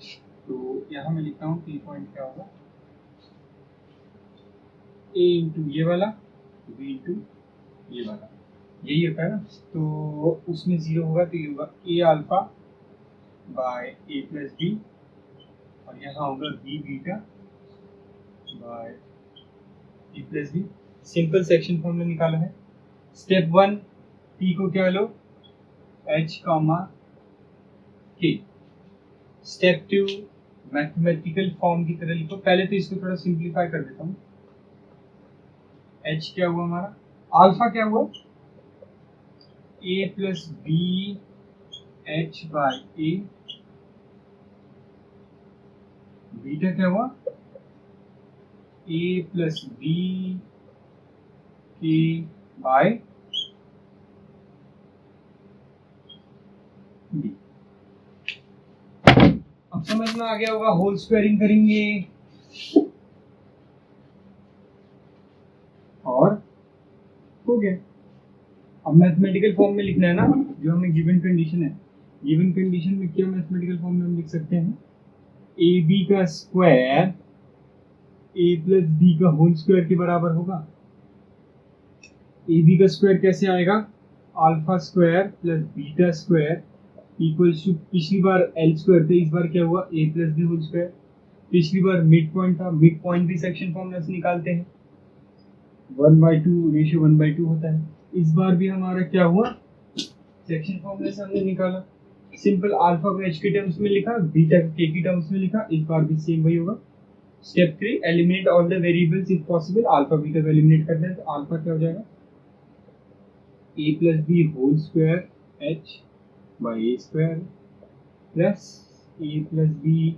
तो यहाँ मैं लिखता हूँ पी पॉइंट क्या होगा, ए इंटू ये वाला, बी इंटू ये वाला, यही होता है ना. तो उसमें 0 होगा तो ये होगा A alpha by A plus B और यहाँ होगा B beta by A plus B. Simple section formula निकाला है. स्टेप 1, पी को क्या लो, H comma K. Step 2, mathematical form की तरह लिखो. पहले तो इसको थोड़ा सिंप्लीफाई कर देता हूँ. एच क्या हुआ हमारा, अल्फा क्या हुआ, A plus B H bye A. Beta क्या हुआ, ए प्लस बी के बाय बी. अब समझ में आ गया होगा. होल स्क्वायरिंग करेंगे और हो गया. अब मैथमेटिकल फॉर्म में लिखना है ना, जो हमें गिवन कंडीशन है. गिवन कंडीशन में क्या मैथमेटिकल फॉर्म में हम लिख सकते हैं, ए बी का स्क्वायर ए प्लस बी का होल स्क्वायर के बराबर होगा. ए बी का स्क्वायर कैसे आएगा, alpha square plus beta square equals to, पिछली बार एल स्क्वायर थे, इस बार क्या हुआ A plus B whole square. पिछली बार मिड पॉइंट था, मिड पॉइंट भी सेक्शन फॉर्मूला से निकालते हैं, 1/2 रेशियो 1/2 होता है. इस बार भी हमारा क्या हुआ, सेक्शन फॉर्मूला से हमने निकाला. सिंपल अल्फा को एच के टर्म्स में लिखा, बीटा को के की टर्म्स में लिखा. इस बार भी सेम वही होगा. Step 3, eliminate all the variables if possible. Alpha beta को एलिमिनेट करना है तो अल्फा क्या हो जाएगा, A plus B whole square H by A square plus A plus B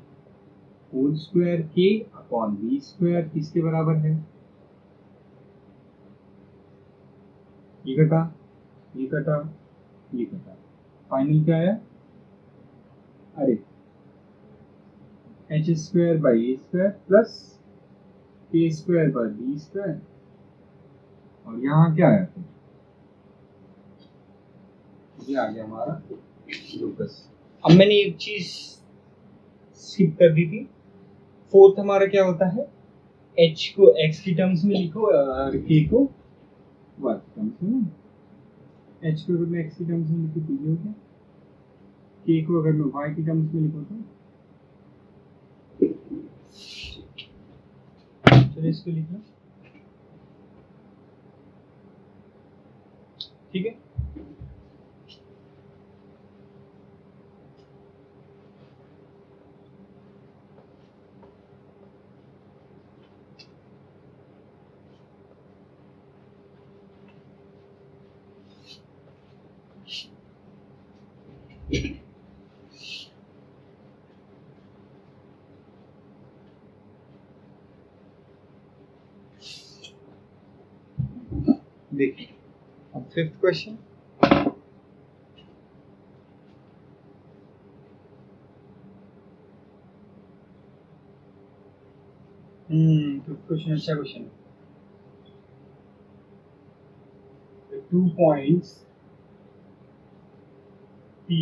whole square K upon B square. किसके बराबर है, ये कटा, ये कटा, ये कटा. फाइनल क्या आया, अरे H square by A square plus A square by B square. और यहाँ क्या आया, ये आ गया हमारा लोकस. अब मैंने एक चीज स्किप कर दी थी. फोर्थ हमारा क्या होता है, h को x की टर्म्स में लिखो और k को y की टर्म्स में. h को अगर मैं x की टर्म्स में लिखूं तो ये हो गया, k को अगर मैं y की टर्म्स में लिखूं तो, चलिए इसको लिख लो. ठीक है. देखिए अब फिफ्थ क्वेश्चन, फिफ्थ क्वेश्चन अच्छा क्वेश्चन है। 2 points P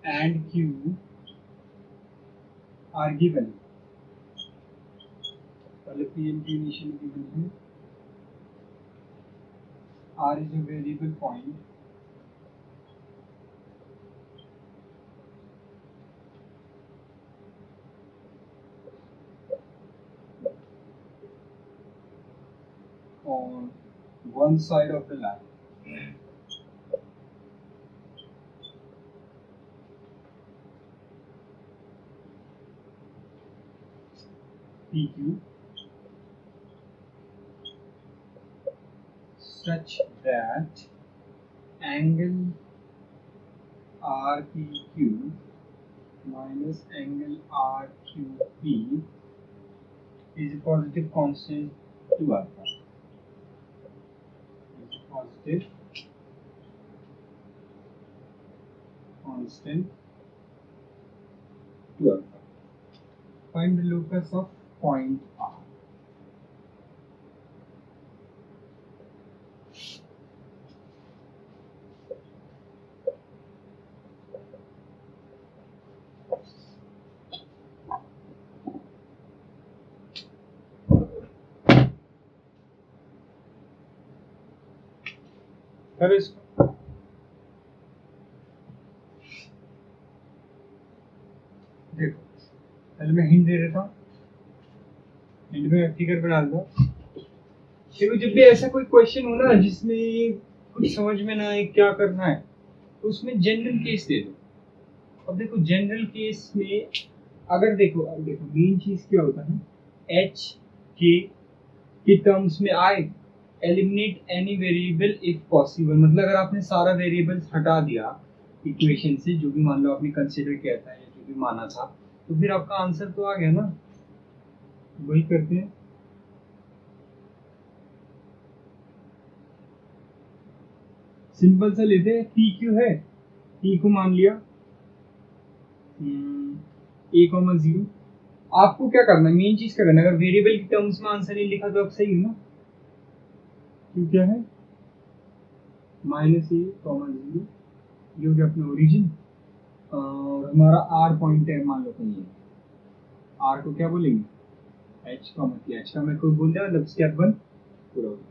and Q are given, पहले P and Q initially given है, R is a variable point on one side of the line. PQ such that angle RPQ minus angle RQP is a positive constant to alpha. Is a positive constant to alpha. Find the locus of point R. करो इसको, देखो पहले मैं हिंट दे देता हूँ, हिंट में फिगर बना देता हूँ। देखो जब भी ऐसा कोई क्वेश्चन हो ना जिसमें कुछ समझ में ना आए क्या करना है, तो उसमें जनरल केस दे दो। अब देखो जनरल केस में अगर देखो मेन चीज क्या होता है, एच के टर्म्स में आए, eliminate any variable if possible, मतलब अगर आपने सारा वेरिएबल्स हटा दिया इक्वेशन से, जो भी मान लो आपने कंसीडर किया था या जो भी माना था, तो फिर आपका आंसर तो आ गया ना। वही करते हैं, सिंपल सा लेते हैं, पी क्यू है, पी को मान लिया a,0। आपको क्या करना है, मेन चीज क्या करना है, अगर वेरिएबल की टर्म्स में आंसर नहीं लिखा तो अब सही है ना, क्यों क्या है -a,0, ये हो गया अपना ओरिजिन, और हमारा आर पॉइंट है, मान लो कहीं आर को क्या बोलेंगे, एच का, मतलब एच का मैं कोई बोल दिया, मतलब स्टेप 1 पूरा हो गया।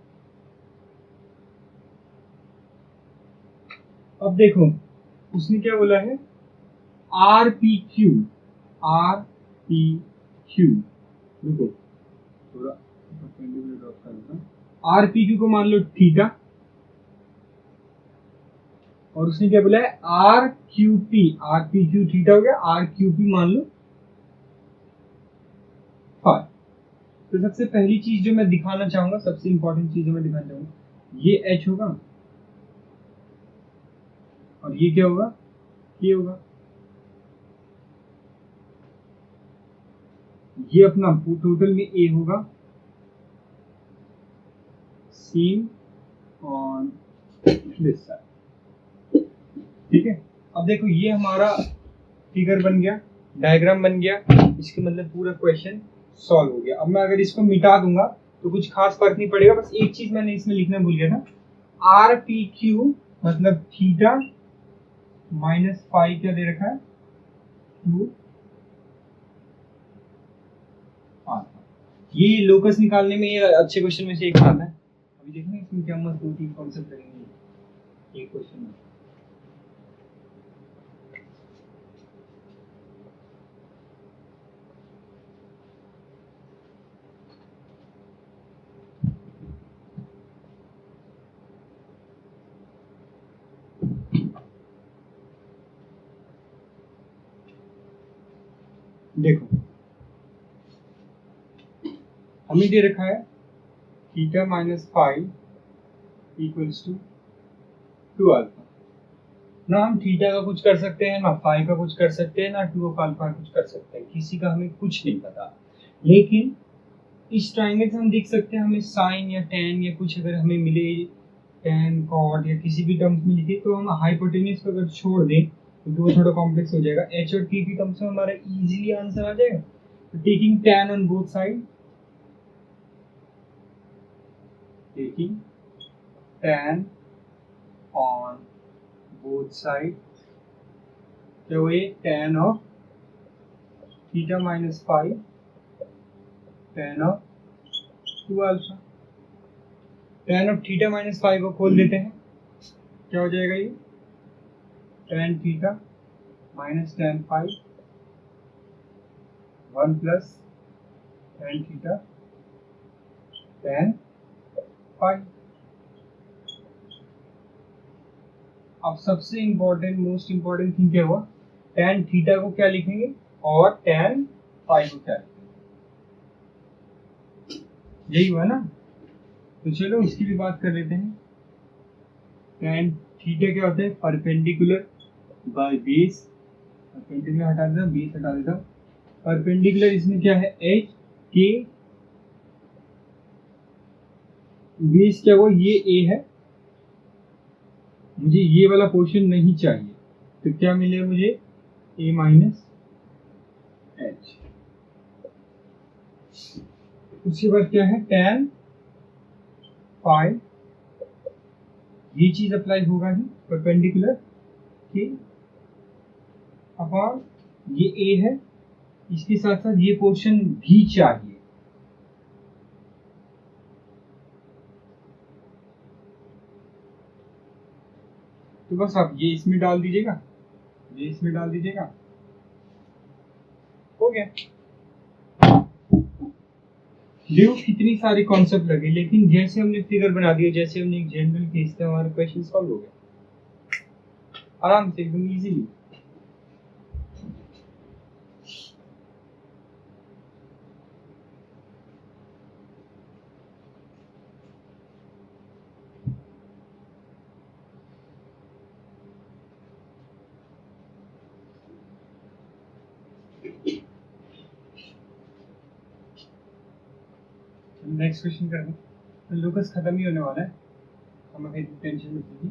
अब देखो उसने क्या बोला है, आर पी क्यू, देखो थोड़ा परपेंडिकुलर ड्रॉप कर देता हूं, आर पी क्यू को मान लो थीटा, और उसने क्या बोला है R Q P, R P Q theta हो गया, आर क्यू पी मान लो फाई। तो सबसे पहली चीज जो मैं दिखाना चाहूंगा, सबसे इंपॉर्टेंट चीज जो मैं दिखाना चाहूंगा, ये एच होगा और ये क्या होगा, ये होगा, ये अपना टोटल में ए होगा, सेम ऑन दिस साइड, ठीक है। अब देखो ये हमारा फिगर बन गया, डायग्राम बन गया, इसके मतलब पूरा क्वेश्चन सॉल्व हो गया। अब मैं अगर इसको मिटा दूंगा तो कुछ खास फर्क नहीं पड़ेगा, बस एक चीज मैंने इसमें लिखना भूल गया था, आर पी क्यू मतलब थीटा माइनस फाई क्या दे रखा है, 2 आल्फा। ये लोकस निकालने में ये अच्छे क्वेश्चन में से एक आता है। अभी देखना इसमें क्या मस्त 2-3 कॉन्सेप्ट रहेंगे एक क्वेश्चन में। देखो हमें दे रखा है theta minus five equals to 2 alpha. ना हम थीटा का कुछ कर सकते हैं, ना फाइव का कुछ कर सकते हैं, ना 2 ऑफ अल्फा कुछ कर सकते हैं, किसी का हमें कुछ नहीं पता। लेकिन इस ट्राइंगल से हम देख सकते हैं हमें साइन या टेन या कुछ अगर हमें मिले, टेन कॉट या किसी भी टर्म्स में लिखे, तो हम हाइपोटेन्यूज को अगर छोड़ दें क्योंकि वो थोड़ा कॉम्प्लेक्स हो जाएगा, एच और टी की टर्म्स में हमारा इजीली आंसर आ जाएगा। तो taking tan on both side, taking tan on both side, क्या हुए, tan of theta minus five, tan of two alpha. Tan of theta minus five को खोल देते हैं, क्या हो जाएगा ये, tan theta minus tan five, one plus tan theta tan five. अब सबसे इंपॉर्टेंट, मोस्ट इंपॉर्टेंट थिंग क्या हुआ, टेन थीटा को क्या लिखेंगे और टेन फाइव को क्या लिखेंगे, यही हुआ ना। तो चलो उसकी भी बात कर लेते हैं। टेन थीटा क्या होता है, परपेंडिकुलर बाय बेस, परपेंडिकुलर हटा देता हूं, बेस हटा देता हूं, परपेंडिकुलर इसमें क्या है, एच के, बेस क्या हुआ, ये ए है, मुझे ये वाला पोर्शन नहीं चाहिए, तो क्या मिलेगा मुझे, ए माइनस एच। उसके बाद क्या है, टेन फाइव, ये चीज अप्लाई होगा ही, परपेंडिकुलर के अपॉन ये ए है, इसके साथ साथ ये पोर्शन भी चाहिए, तो बस आप ये इसमें डाल दीजिएगा, ये इसमें डाल दीजिएगा, हो गया। देखो कितनी सारी कॉन्सेप्ट लगे, लेकिन जैसे हमने फिगर बना दिया, जैसे हमने एक जनरल केस से हमारा क्वेश्चन सॉल्व हो गया आराम से, एकदम इजीली। नेक्स्ट क्वेश्चन करते हैं। लोकस खत्म ही होने वाला है, हमें कहीं टेंशन नहीं होगी।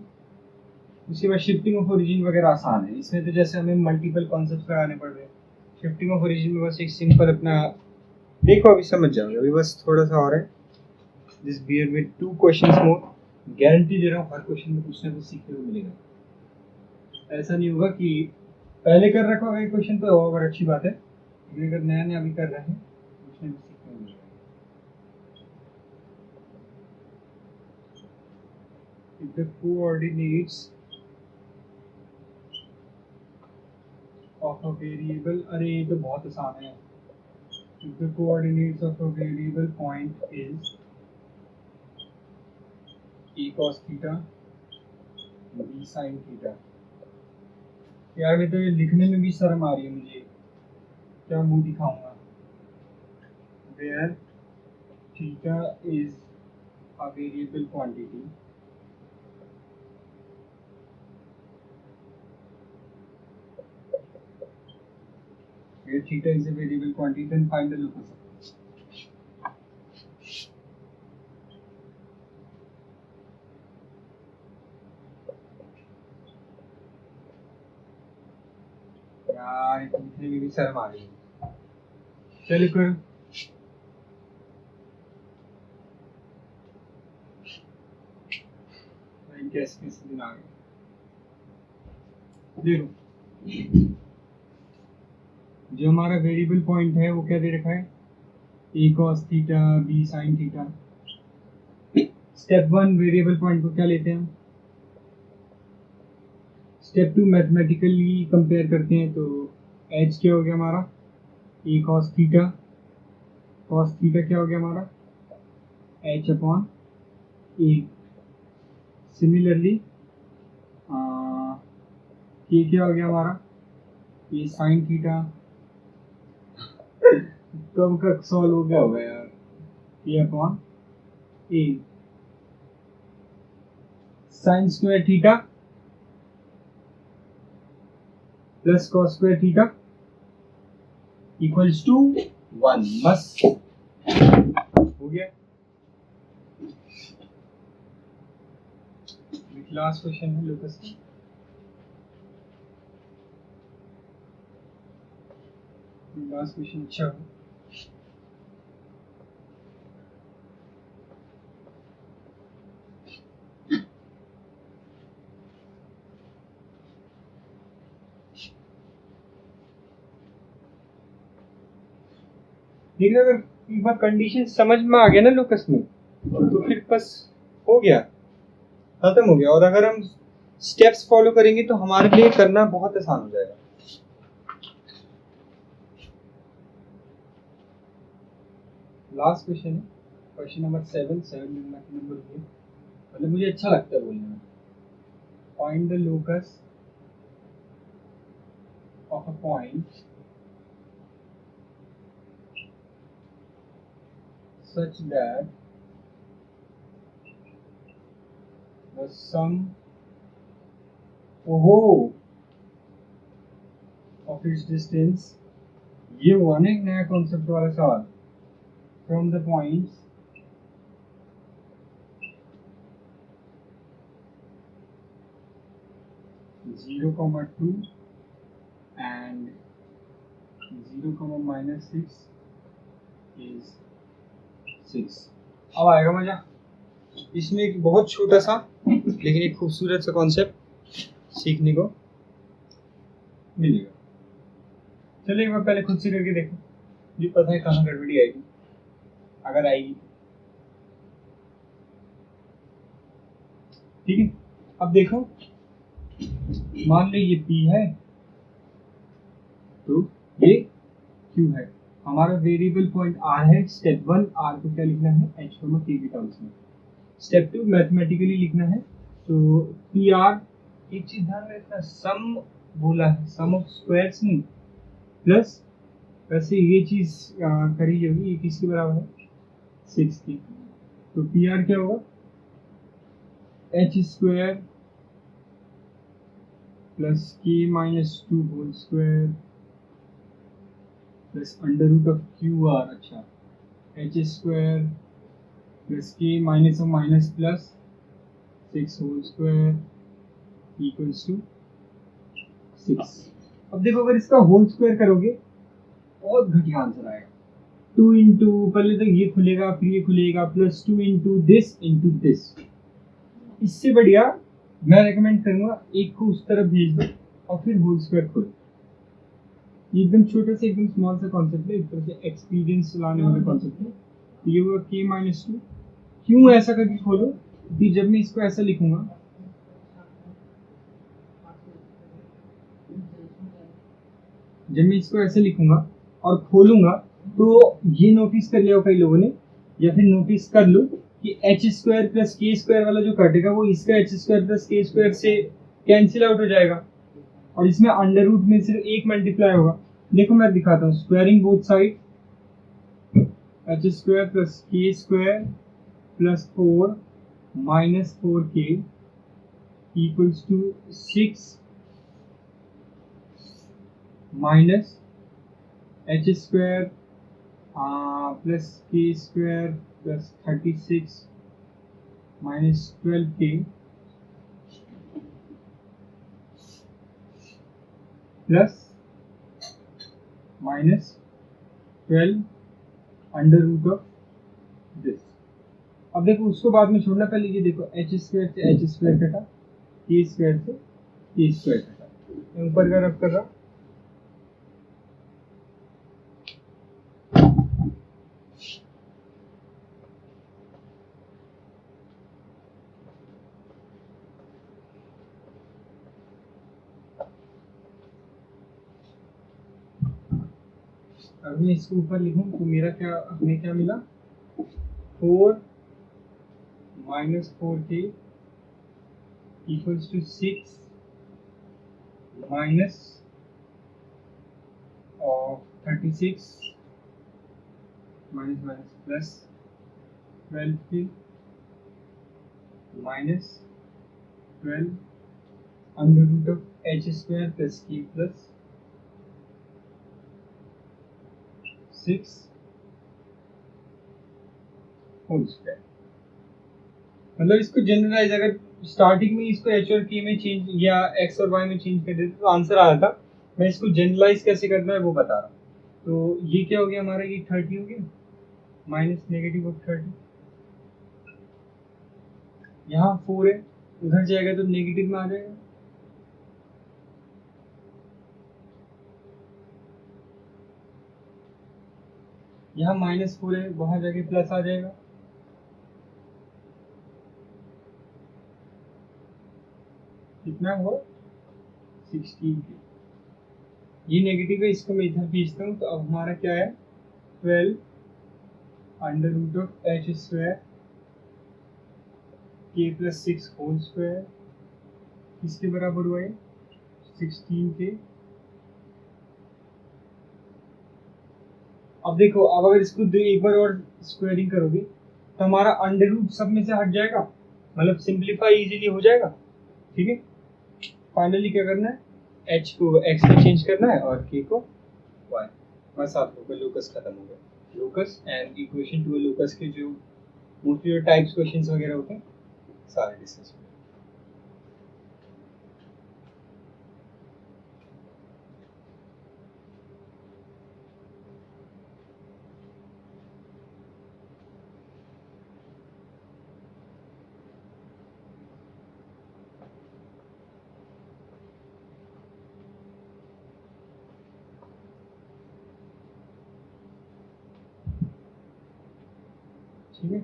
उसके बाद शिफ्टिंग ऑफ ओरिजिन वगैरह आसान है इसमें, तो जैसे हमें मल्टीपल कॉन्सेप्ट्स लगाने पड़ रहे हैं। शिफ्टिंग ऑफ ओरिजिन में बस एक सिंपल अपना देखो, अभी समझ जाओगे, अभी बस थोड़ा सा और है। This bear with two questions more, guarantee दे रहा हूँ हर क्वेश्चन में कुछ ना कुछ सीखने को मिलेगा। ऐसा नहीं होगा कि पहले कर रखा होगा एक क्वेश्चन तो और अच्छी बात है, अगर नया नया अभी कर रहे हैं कुछ ना कुछ सीखने को मिलेगा। If the coordinates of a variable, अरे ये तो बहुत आसान है। If the coordinates of a variable point is a cos theta, b sin theta, यार ये तो ये लिखने में भी शर्म आ रही है मुझे, क्या मुंह दिखाऊंगा। Where theta is a variable quantity, where theta is a variable quantity, then find the locus. यार लिखने में भी शर्म आ रही है, चलो करो। कैसे दिन आ गए, देखो जो हमारा वेरिएबल पॉइंट है वो क्या दे रखा है, A cos theta B sine theta. Step one variable point को क्या लेते हैं हम, स्टेप टू मैथमेटिकली कंपेयर करते हैं, तो एच क्या हो गया हमारा, ए कॉस थीटा, कॉस थीटा क्या हो गया हमारा, एच अपॉन ए। सिमिलरली के क्या हो गया हमारा, ए साइन थीटा, कब का सॉल्व हो गया होगा यार, A upon A. Sine square theta plus cos square theta equals to 1, बस हो गया। लास्ट क्वेश्चन है लोकस का। लास्ट क्वेश्चन अच्छा है। लेकिन अगर एक बार कंडीशन समझ में आ गया ना लोकस में, तो फिर बस हो गया, खत्म हो गया। और अगर हम स्टेप्स फॉलो करेंगे तो हमारे लिए करना बहुत आसान हो जाएगा। लास्ट क्वेश्चन है, क्वेश्चन नंबर 7 नंबर है, मतलब मुझे अच्छा लगता है बोलने में। Find the locus of a point such that the sum of its distance, ये हुआ ना एक नया कॉन्सेप्ट वाला सवाल, from the points (0, 2 and 0, -6) is 6। अब आएगा मजा। इसमें एक बहुत छोटा सा लेकिन एक खूबसूरत सा कॉन्सेप्ट सीखने को मिलेगा। चलिए एक बार पहले खुद से करके देखो, मुझे पता है कहाँ गड़बड़ी आएगी, अगर आएगी। ठीक है, अब देखो, मान लो ये P है तो ये Q है। हमारा वेरिएबल पॉइंट R है। स्टेप 1 R को क्या लिखना है, H K के टर्म्स में। स्टेप 2 मैथमेटिकली लिखना है, तो PR, एक चीज ध्यान में रखना, सम बोला है, सम ऑफ स्क्वायर्स नहीं, प्लस वैसे ये चीज करी होगी, ये किसके बराबर है, 6 की। तो PR क्या होगा, H² plus K-2 whole square plus √QR। अच्छा, H² प्लस K माइनस और minus plus 6 whole square equals to 6। अब देखो, अगर इसका होल स्क्वायर करोगे बहुत घटिया आंसर आएगा। 2 इंटू, पहले तो ये खुलेगा फिर ये खुलेगा, प्लस 2 इंटू दिस। इससे बढ़िया मैं रेकमेंड करूंगा एक को उस तरफ भेज दो और फिर होल स्क्वायर खोलो। एकदम छोटा सा, एकदम स्मॉल सा कॉन्सेप्ट है, एक तरह से एक्सपीरियंस चलाने वाला कॉन्सेप्ट है। ये हुआ K-2। क्यों ऐसा करके खोलो कि जब मैं इसको ऐसा लिखूंगा, और खोलूंगा, तो ये नोटिस कर लिया कई लोगों ने, या फिर नोटिस कर लो कि H² प्लस K² वाला जो कटेगा वो इसका H² प्लस K² से कैंसिल आउट हो जाएगा, और इसमें अंडर रूट में सिर्फ एक मल्टीप्लाई होगा। देखो मैं दिखाता हूँ, squaring both side, H² plus K² plus 4 minus 4K equals to 6 minus H² plus K² plus 36 minus 12K plus minus 12 under root of this. अब देखो उसको बाद में छोड़ना, पहले ये देखो, H² से H² कटा, K² से K² कटा, ऊपर का रब कर रहा। अगर मैं इसको ऊपर लिखूं तो मेरा क्या, हमें क्या मिला, 4 minus 4K equals to 6 minus 36 minus minus plus 12K minus 12 under root of H² plus K plus 6 whole square. मतलब इसको जनरलाइज अगर स्टार्टिंग में इसको एच और के में चेंज या एक्स और वाई में चेंज कर देते तो आंसर आ जाता। मैं इसको जनरलाइज कैसे करना है वो बता रहा हूँ। तो ये क्या हो गया हमारा, ये 30 हो गया माइनस नेगेटिव ऑफ 30, यहाँ 4 है, उधर जाएगा तो नेगेटिव में आ जाएगा। यहाँ -4 है, वहां जाके प्लस आ जाएगा। कितना हुआ 16 के, ये नेगेटिव है, इसको मैं इधर भेजता हूँ। तो अब हमारा क्या है 12 under root of H square K plus 6 whole square किसके बराबर हुआ है 16 के। अब देखो, अब अगर इसको एक बार और स्क्वायरिंग करोगे तो हमारा अंडर रूट सब में से हट जाएगा, मतलब सिंप्लीफाई इजीली हो जाएगा। ठीक है, फाइनली क्या करना है, h को x में चेंज करना है और k को y। बस आप लोग का लोकस खत्म हो गया। Locus and equation two locus के जो मोस्टली जो टाइप्स क्वेश्चंस वगैरह होते हैं सारे डिस्कस हो गए। ठीक है,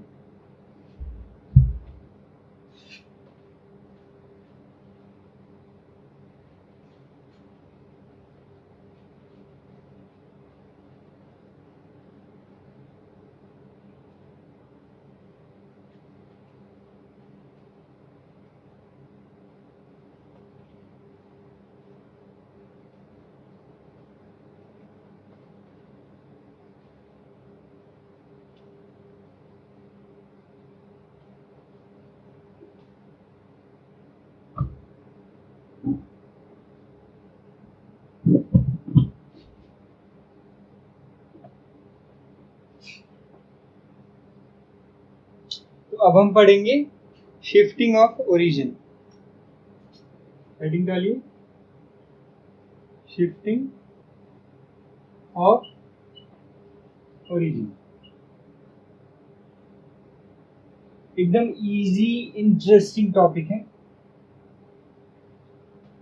तो अब हम पढ़ेंगे शिफ्टिंग ऑफ ओरिजिन। हेडिंग डालिए, शिफ्टिंग ऑफ ओरिजिन। एकदम इजी इंटरेस्टिंग टॉपिक है,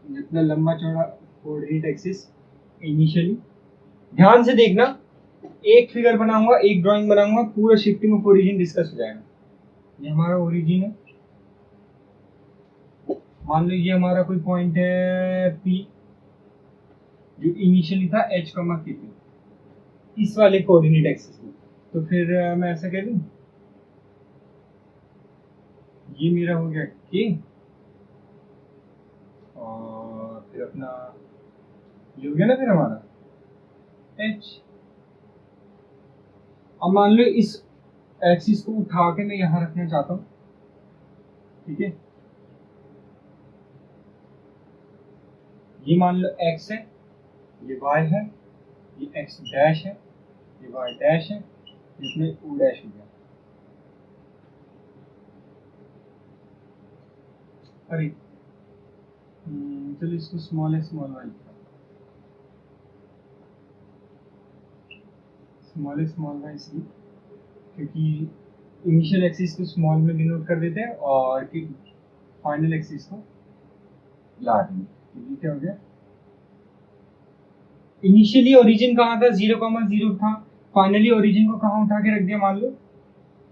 जितना लंबा चौड़ा कोऑर्डिनेट एक्सिस। इनिशियली ध्यान से देखना, एक फिगर बनाऊंगा, एक ड्राइंग बनाऊंगा, पूरा शिफ्टिंग ऑफ ओरिजिन डिस्कस हो जाएगा। ये हमारा ओरिजिन है, मान लो ये हमारा कोई पॉइंट है P जो इनिशियली था h, K पे, इस वाले कोऑर्डिनेट एक्सिस में। तो फिर मैं ऐसा कह दूं, ये मेरा हो गया K और फिर अपना ये हो गया ना फिर हमारा h। अब मान लो इस एक्सिस को उठा के मैं यहां रखना चाहता हूं। ठीक है, ये मान लो x है, ये y है, ये x डैश है, ये y डैश है, इसमें o डैश हो गया। अरे चलो इसको स्मॉल है, स्मॉल y, स्मॉल y इसलिए क्योंकि इनिशियल एक्सिस को स्मॉल में डिनोट कर देते हैं और फाइनल एक्सिस को लार्ज में। ये क्या हो गया, इनिशियली ओरिजिन कहाँ था 0,0 था, फाइनली ओरिजिन को कहाँ उठा के रख दिया, मान लो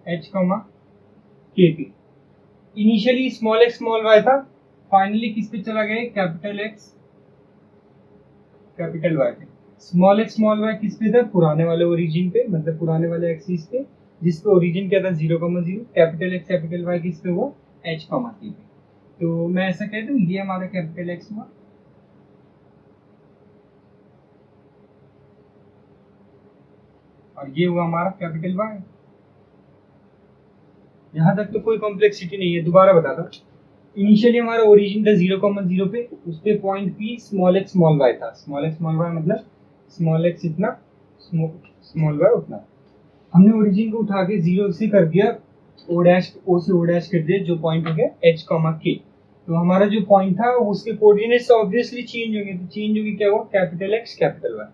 h, K पे। Initially small x small y था, फाइनली किस पे चला गया, कैपिटल X कैपिटल Y पे। स्मॉल x स्मॉल y किस पे था, पुराने वाले ओरिजिन पे, मतलब पुराने वाले एक्सिस पे, जिस पे ओरिजिन क्या था 0,0। कैपिटल X कैपिटल Y किस पे हुआ, h, K पे। तो मैं ऐसा कह दूं, ये हमारा कैपिटल X हुआ और ये हुआ हमारा कैपिटल Y। यहां तक तो कोई कॉम्प्लेक्सिटी नहीं है। दोबारा बताता हूँ, इनिशियली हमारा ओरिजिन था 0,0 पे, उस पे point P small x small y था। स्मॉल x स्मॉल y मतलब स्मॉल x इतना, स्मॉल y उतना। हमने ओरिजिन को उठा के 0 से कर दिया ओ से ओ डैश कर दिया, जो पॉइंट हो गया h k। तो हमारा जो पॉइंट था उसके कोऑर्डिनेट्स ऑब्वियसली चेंज होंगे, तो चेंज होगी क्या हुआ, कैपिटल X कैपिटल Y।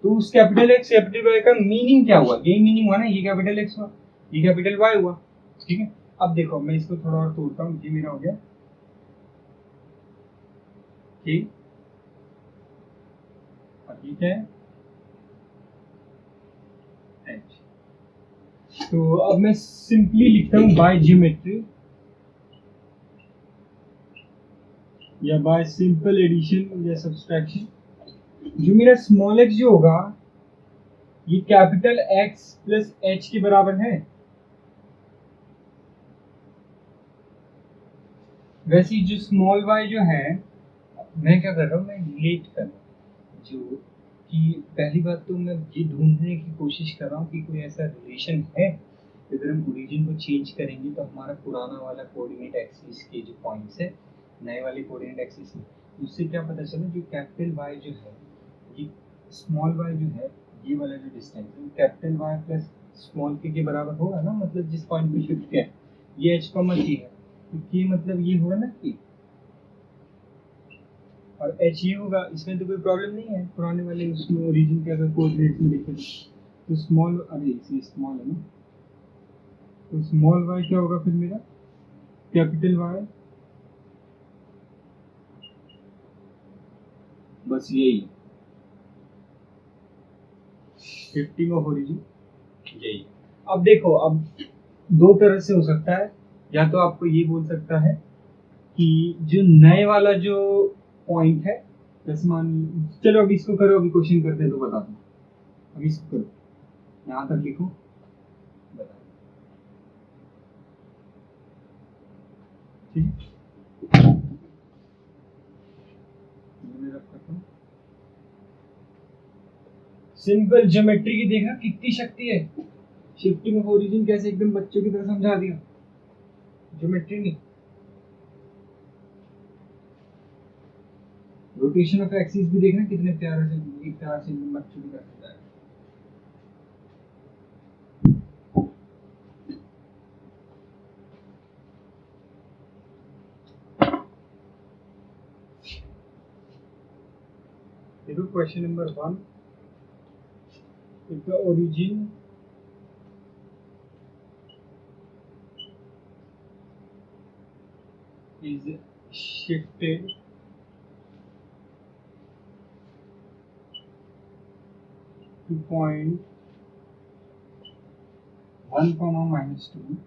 तो उस कैपिटल X कैपिटल Y का मीनिंग क्या हुआ, यही मीनिंग हुआ ना, ये कैपिटल X हुआ, ये कैपिटल Y हुआ। ठीक है, अब देखो मैं इसको थोड़ा और तोड़ता हूँ, ये मेरा हो गया ठीक, और ये क्या है H। तो अब मैं सिंपली लिखता हूँ बाय ज्योमेट्री या बाय सिंपल एडिशन या सब्सट्रैक्शन, जो मेरा स्मॉल x जो होगा ये कैपिटल X प्लस H के बराबर है। वैसे जो स्मॉल y जो है, मैं क्या कर रहा हूँ, मैं रिलेट कर रहा हूँ, जो कि पहली बात तो मैं ये ढूंढने की कोशिश कर रहा हूँ कि कोई ऐसा रिलेशन है, अगर हम ओरिजिन को चेंज करेंगे तो हमारा पुराना वाला कोऑर्डिनेट एक्सिस के जो पॉइंट्स है नए वाले कोऑर्डिनेट एक्सिस में, उससे क्या पता चला जो कैपिटल Y जो है, ये स्मॉल y जो है, ये वाला जो डिस्टेंस है कैपिटल Y प्लस स्मॉल के बराबर होगा ना, मतलब जिस पॉइंट पे शिफ्ट किया ये h k है, तो k मतलब ये होगा ना k, और h ये होगा, इसमें तो कोई प्रॉब्लम नहीं है, पुराने वाले उसमें ओरिजिन के अगर कोऑर्डिनेट्स में देखें तो स्मॉल, अरे इसे स्मॉल है ना, तो स्मॉल y क्या होगा फिर मेरा कैपिटल Y, बस यही है शिफ्टिंग ऑफ ओरिजिन, यही। अब देखो, अब दो तरह से हो सकता है, या तो आपको ये बोल सकता है कि जो नए वाला जो पॉइंट है, जैसे मान, चलो अभी इसको करो, अभी क्वेश्चन करते हैं तो बता दो, अभी इसको करो, यहाँ तक लिखो, बता, ठीक है, सिंपल ज्योमेट्री की देखा कितनी शक्ति है, शिफ्टिंग ऑफ ओरिजिन कैसे एकदम बच्चों की तरह समझा दिया, ज्योमेट्री नहीं, रोटेशन ऑफ एक्सिस भी देखना कितने प्यारे से, एक तरह से बच्चों की तरह समझाया। देखो question number 1, if the origin is shifted to point 1, -2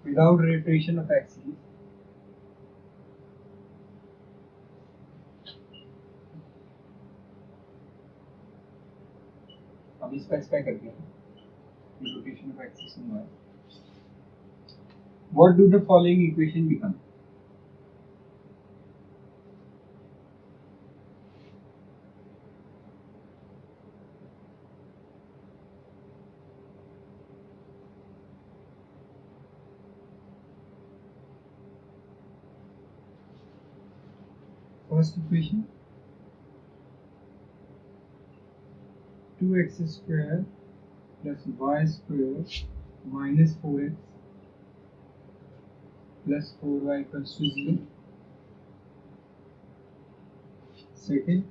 without rotation of axis, अब स्पेसिफाई कर दिया रोटेशन ऑफ एक्सिस में है, what do the following equation become, first equation 2x square plus y square minus 4x plus 4y equals to 0. Second,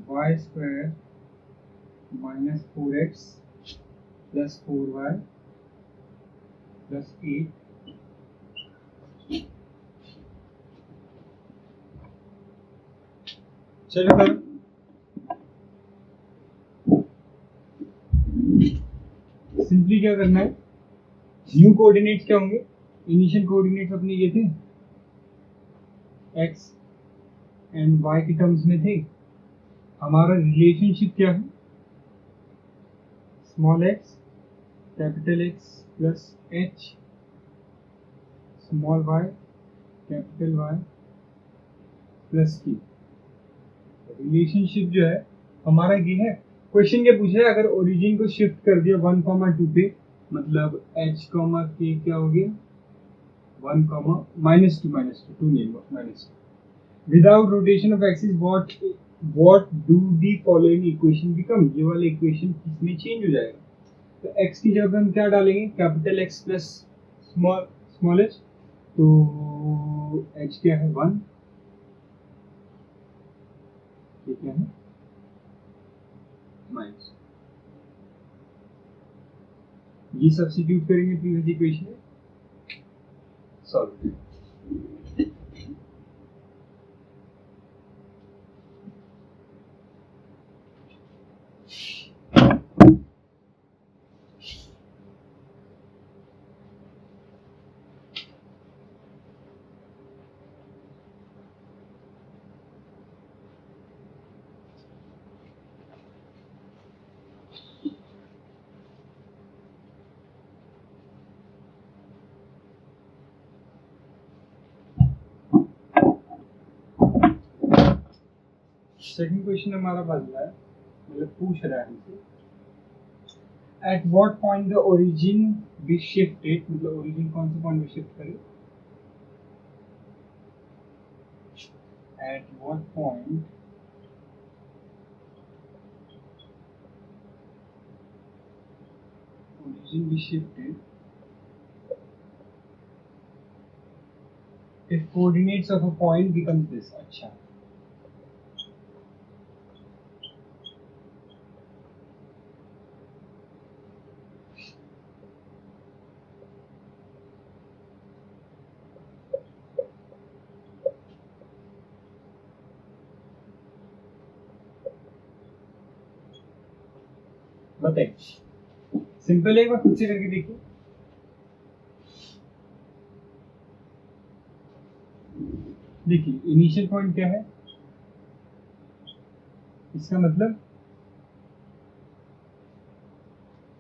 y square minus 4x plus 4y plus 8 चलो करो, सिंपली क्या करना है, न्यू कोऑर्डिनेट्स क्या होंगे, इनिशियल कोऑर्डिनेट्स अपने ये थे x एंड y के टर्म्स में थे, हमारा रिलेशनशिप क्या है, small x capital X plus h, small y capital Y plus k, relationship जो है हमारा ये है। क्वेश्चन क्या पूछ रहा है, अगर ओरिजिन को शिफ्ट कर दिया 1, 2 पे, मतलब h k क्या हो गया 1, -2 -2 नहीं होगा -2, without rotation of axis what what do the following equation become, ये वाला इक्वेशन किसमें चेंज हो जाएगा। तो x की जगह हम क्या डालेंगे, capital X plus small h, तो h क्या है 1, ये क्या है माइनस, ये सब्स्टिट्यूट करेंगे प्रीवियस इक्वेशन में, सॉल्व। सेकंड क्वेश्चन हमारा बदला है, मतलब पूछ रहा है हमसे, at what point the origin be shifted, मतलब ओरिजिन कौन से पॉइंट पे शिफ्ट करे, at what point origin be shifted if coordinates of a point becomes this। अच्छा, बताइए, सिंपल है, एक बार खुद से करके देखिए। देखिए इनिशियल पॉइंट क्या है, इसका मतलब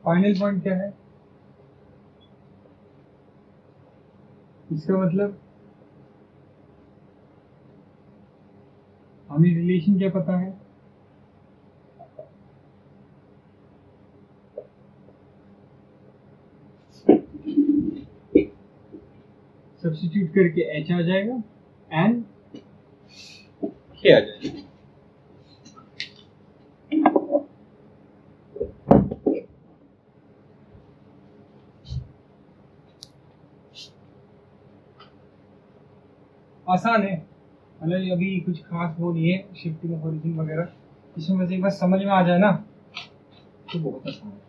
फाइनल पॉइंट क्या है, इसका मतलब हमें रिलेशन क्या पता है, सब्स्टिट्यूट करके h आ जाएगा एंड k आ जाएगा। आसान है, मतलब अभी कुछ खास वो नहीं है शिफ्टिंग ऑफ ओरिजिन वगैरह, इसमें बस एक बार समझ में आ जाए ना तो बहुत आसान है,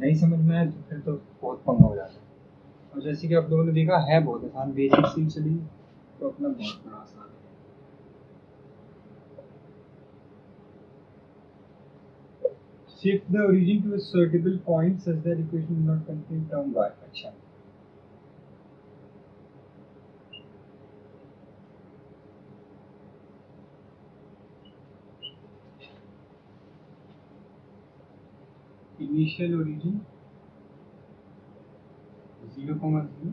नहीं समझ में आए तो फिर तो बहुत पंगा हो जाता है। और जैसे कि आप लोगों ने देखा है बहुत आसान, बेसिक से चलिए तो अपना बहुत बड़ा आसान है। Shift the origin to a suitable point such that equation do not contain term y। अच्छा, इनिशियल ओरिजिन 0,0,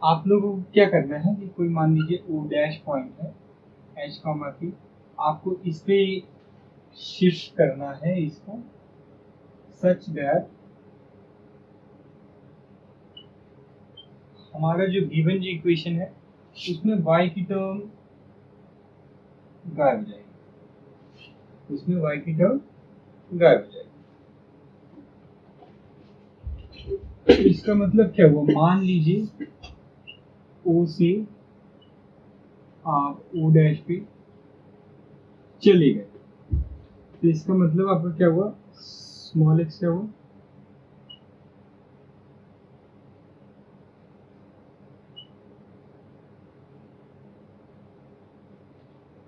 आप लोगों को क्या करना है कि कोई मान लीजिए o डैश पॉइंट है h, p, आपको इस पे शिफ्ट करना है इसको सच दैट हमारा जो गिवन जो इक्वेशन है उसमें y की टर्म गायब हो जाएगी, उसमें y की टर्म गायब हो जाएगी। तो इसका मतलब क्या हुआ, मान लीजिए o से आप o डैश पे चले गए, तो इसका मतलब आपका क्या हुआ, स्मॉल x क्या हुआ,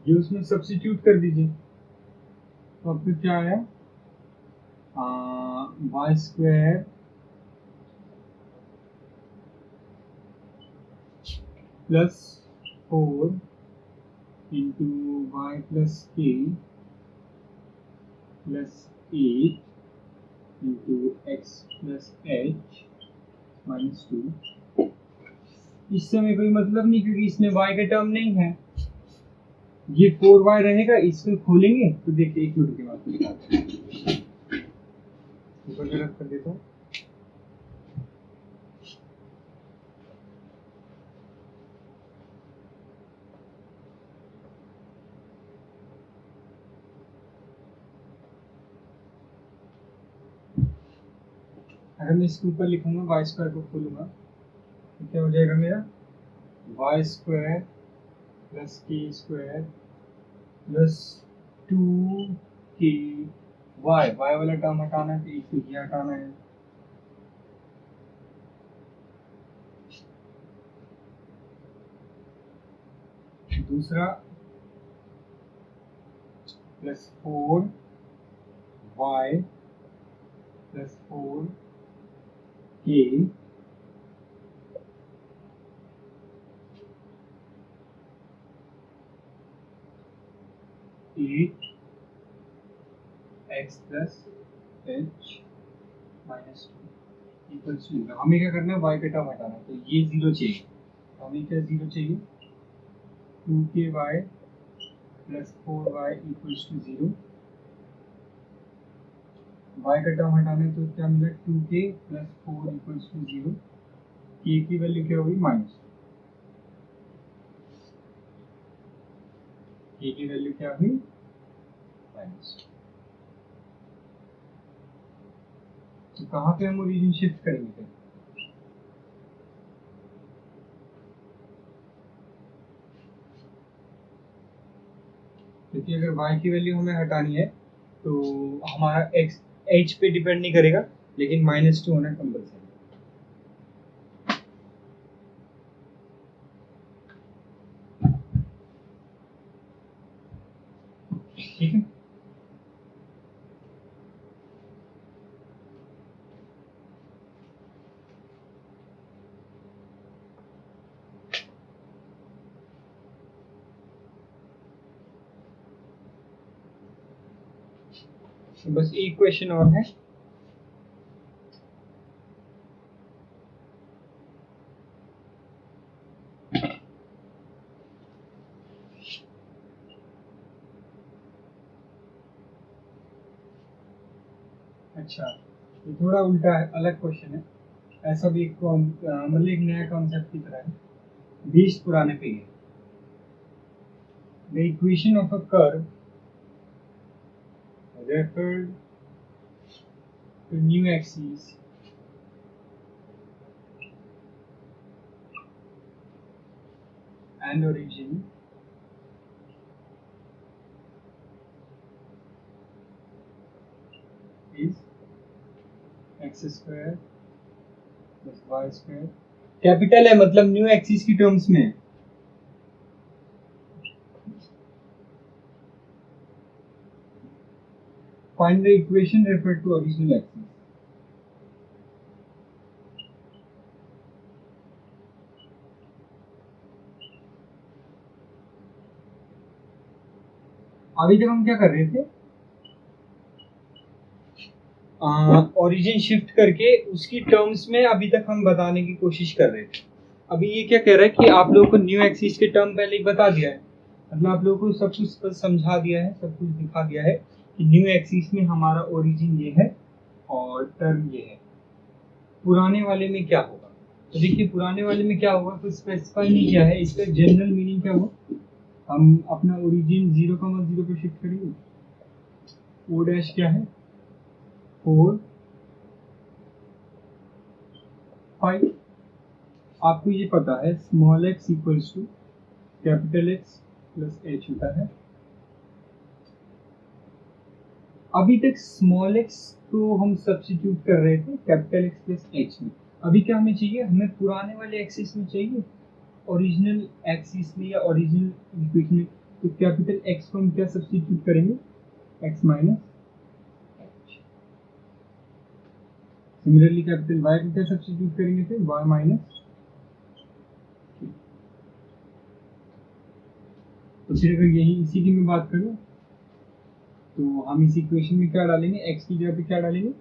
ये उसमें सब्स्टिट्यूट कर दीजिए, तो आपको क्या आया, Y square plus 4 into Y plus K plus 8 into X plus H minus 2। इससे हमें कोई मतलब नहीं क्योंकि इसमें y का टर्म नहीं है, ये 4y रहेगा, इसको खोलेंगे तो देखिए 1 मिनट के बाद दिखाते हैं, ऊपर की तरफ कर देता हूँ। अगर मैं इसके ऊपर लिखूंगा वाई स्क्वायर को खोलूंगा तो क्या हो जाएगा मेरा Y square plus K square plus 2k Y वाला टर्म हटाना है तो एक तो ये हटाना है, दूसरा plus 4y plus 4k 8x plus h minus 2 equals to, हमें क्या करना है y का टर्म हटाना है तो ये 0 चाहिए, हमें क्या 0 चाहिए 2ky plus 4y equals to 0, y का टर्म हटाने तो क्या मिला 2k plus 4 equals to 0, k की वैल्यू क्या होगी माइनस, k की वैल्यू क्या हुई माइनस। तो कहाँ पे हम ओरिजिन शिफ्ट करेंगे फिर, क्योंकि अगर y की वैल्यू हमें हटानी है तो हमारा x h पे डिपेंड नहीं करेगा लेकिन -2 होना कंपल्सरी। ठीक है, तो बस एक क्वेश्चन और है। अच्छा, ये थोड़ा उल्टा है, अलग क्वेश्चन है, ऐसा भी एक मतलब एक नया कॉन्सेप्ट की तरह है, 20 पुराने पे है। The equation of a curve referred to new axis and origin is x square plus y square, capital है मतलब न्यू एक्सिस की टर्म्स में। Find the equation referred to original axis. अभी तक हम क्या कर रहे थे, ओरिजिन शिफ्ट करके उसकी टर्म्स में अभी तक हम बताने की कोशिश कर रहे थे। अभी ये क्या कह रहा है कि आप लोगों को न्यू एक्सिस के टर्म पहले ही बता दिया है, मतलब आप लोगों को सब कुछ समझा दिया है, सब कुछ दिखा दिया है कि न्यू एक्सिस में हमारा ओरिजिन ये है और टर्म ये है। पुराने वाले में क्या होगा, तो देखिए पुराने वाले में क्या होगा कुछ स्पेसिफाई नहीं किया है, इसका जनरल मीनिंग क्या होगा, हम अपना ओरिजिन 0,0 पे शिफ्ट करेंगे, ओ डैश क्या है 4 5, आपको ये पता है small x equals to capital X plus h होता है। अभी तक स्मॉल x को हम सब्स्टिट्यूट कर रहे थे कैपिटल X प्लस h में, अभी क्या हमें चाहिए, हमें पुराने वाले एक्सिस में चाहिए, ओरिजिनल एक्सिस में या ओरिजिनल इक्वेशन में, तो कैपिटल X को हम क्या सब्स्टिट्यूट करेंगे x minus h, similarly capital Y को क्या सब्स्टिट्यूट करेंगे फिर y माइनस, तो फिर अगर यही इसी की मैं बात करूं तो हम इस इक्वेशन में क्या डालेंगे, x की जगह पे क्या डालेंगे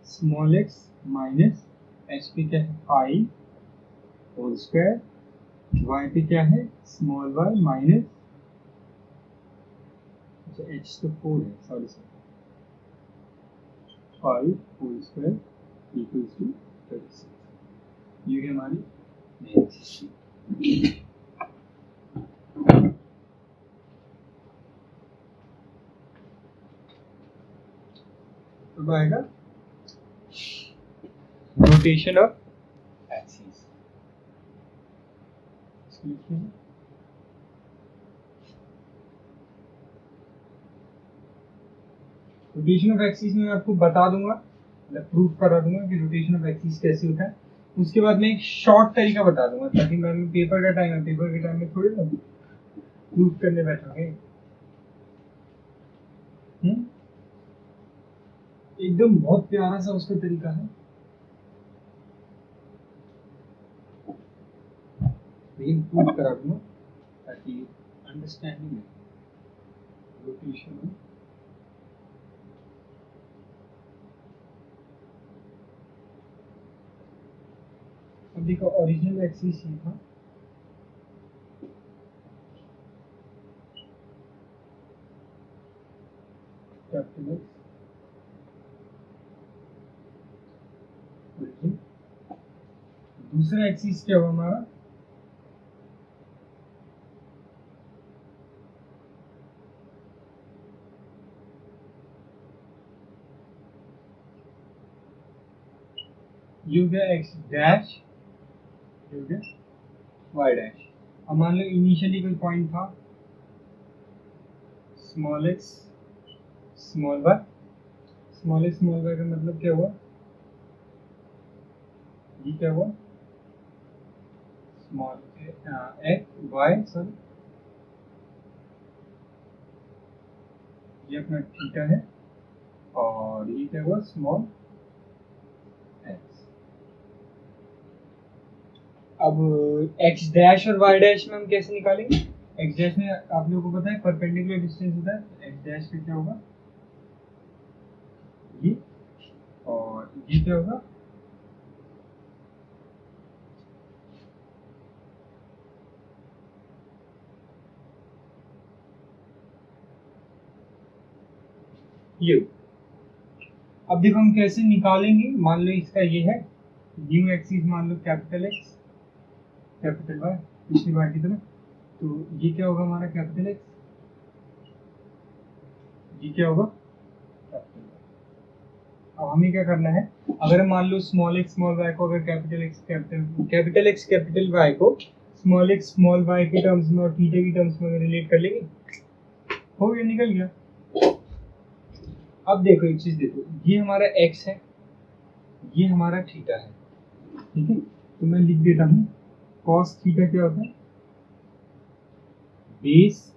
स्मॉल x माइनस h पे क्या है 5 होल स्क्वायर, y पे क्या है स्मॉल y माइनस, अच्छा h तो 4 है sorry 5 whole square equals to 36, ये हमारी नई एक्सिस। अब आएगा rotation of axis. Rotation of axis में मैं आपको बता दूंगा, मतलब प्रूफ करा दूंगा कि रोटेशन ऑफ एक्सिस कैसे होता है। उसके बाद मैं एक शॉर्ट तरीका बता दूंगा, ताकि मैम पेपर का टाइम है, पेपर के टाइम में थोड़ी ना प्रूफ करने बैठोगे। एकदम बहुत प्यारा सा उसका तरीका है, लेकिन प्रूफ करा दूंगा ताकि अंडरस्टैंडिंग है रोटेशन में। अब देखो ओरिजिनल एक्सिस ये था, कैपिटल एक्स ओरिजिन। दूसरा एक्सिस क्या हुआ हमारा, ये हो गया एक्स डैश, ये हो गया वाई डैश। अब मान लो इनिशियली कोई पॉइंट था small x small Y. Small x small Y का मतलब क्या हुआ, ये क्या हुआ, स्मॉल एक्स वाई, सॉरी ये अपना थीटा है, और ये क्या हुआ स्मॉल एक्स। अब एक्स डैश और वाई डैश में हम कैसे निकालेंगे, एक्स डैश में आप लोगों को पता है परपेंडिकुलर डिस्टेंस होता है, एक्स डैश का क्या होगा ये, और ये क्या होगा यू। अब देखो हम कैसे निकालेंगे, मान लो इसका ये है यू एक्सिस, मान लो कैपिटल एक्स कैपिटल वाई पिछली बार की तरह, तो ये क्या होगा हमारा कैपिटल एक्स, ये क्या होगा कैपिटल वाई। अब हमें क्या करना है, अगर मान लो स्मॉल एक्स स्मॉल वाई को अगर कैपिटल एक्स कैपिटल वाई को स्मॉल एक्स स्मॉल वाई के टर्म्स में और थीटा की टर्म्स में रिलेट कर लेंगे, हो गया, निकल गया। अब देखो एक चीज देखो, ये हमारा x है, ये हमारा थीटा है, ठीक है, तो मैं लिख देता हूँ cos थीटा क्या होता है, बेस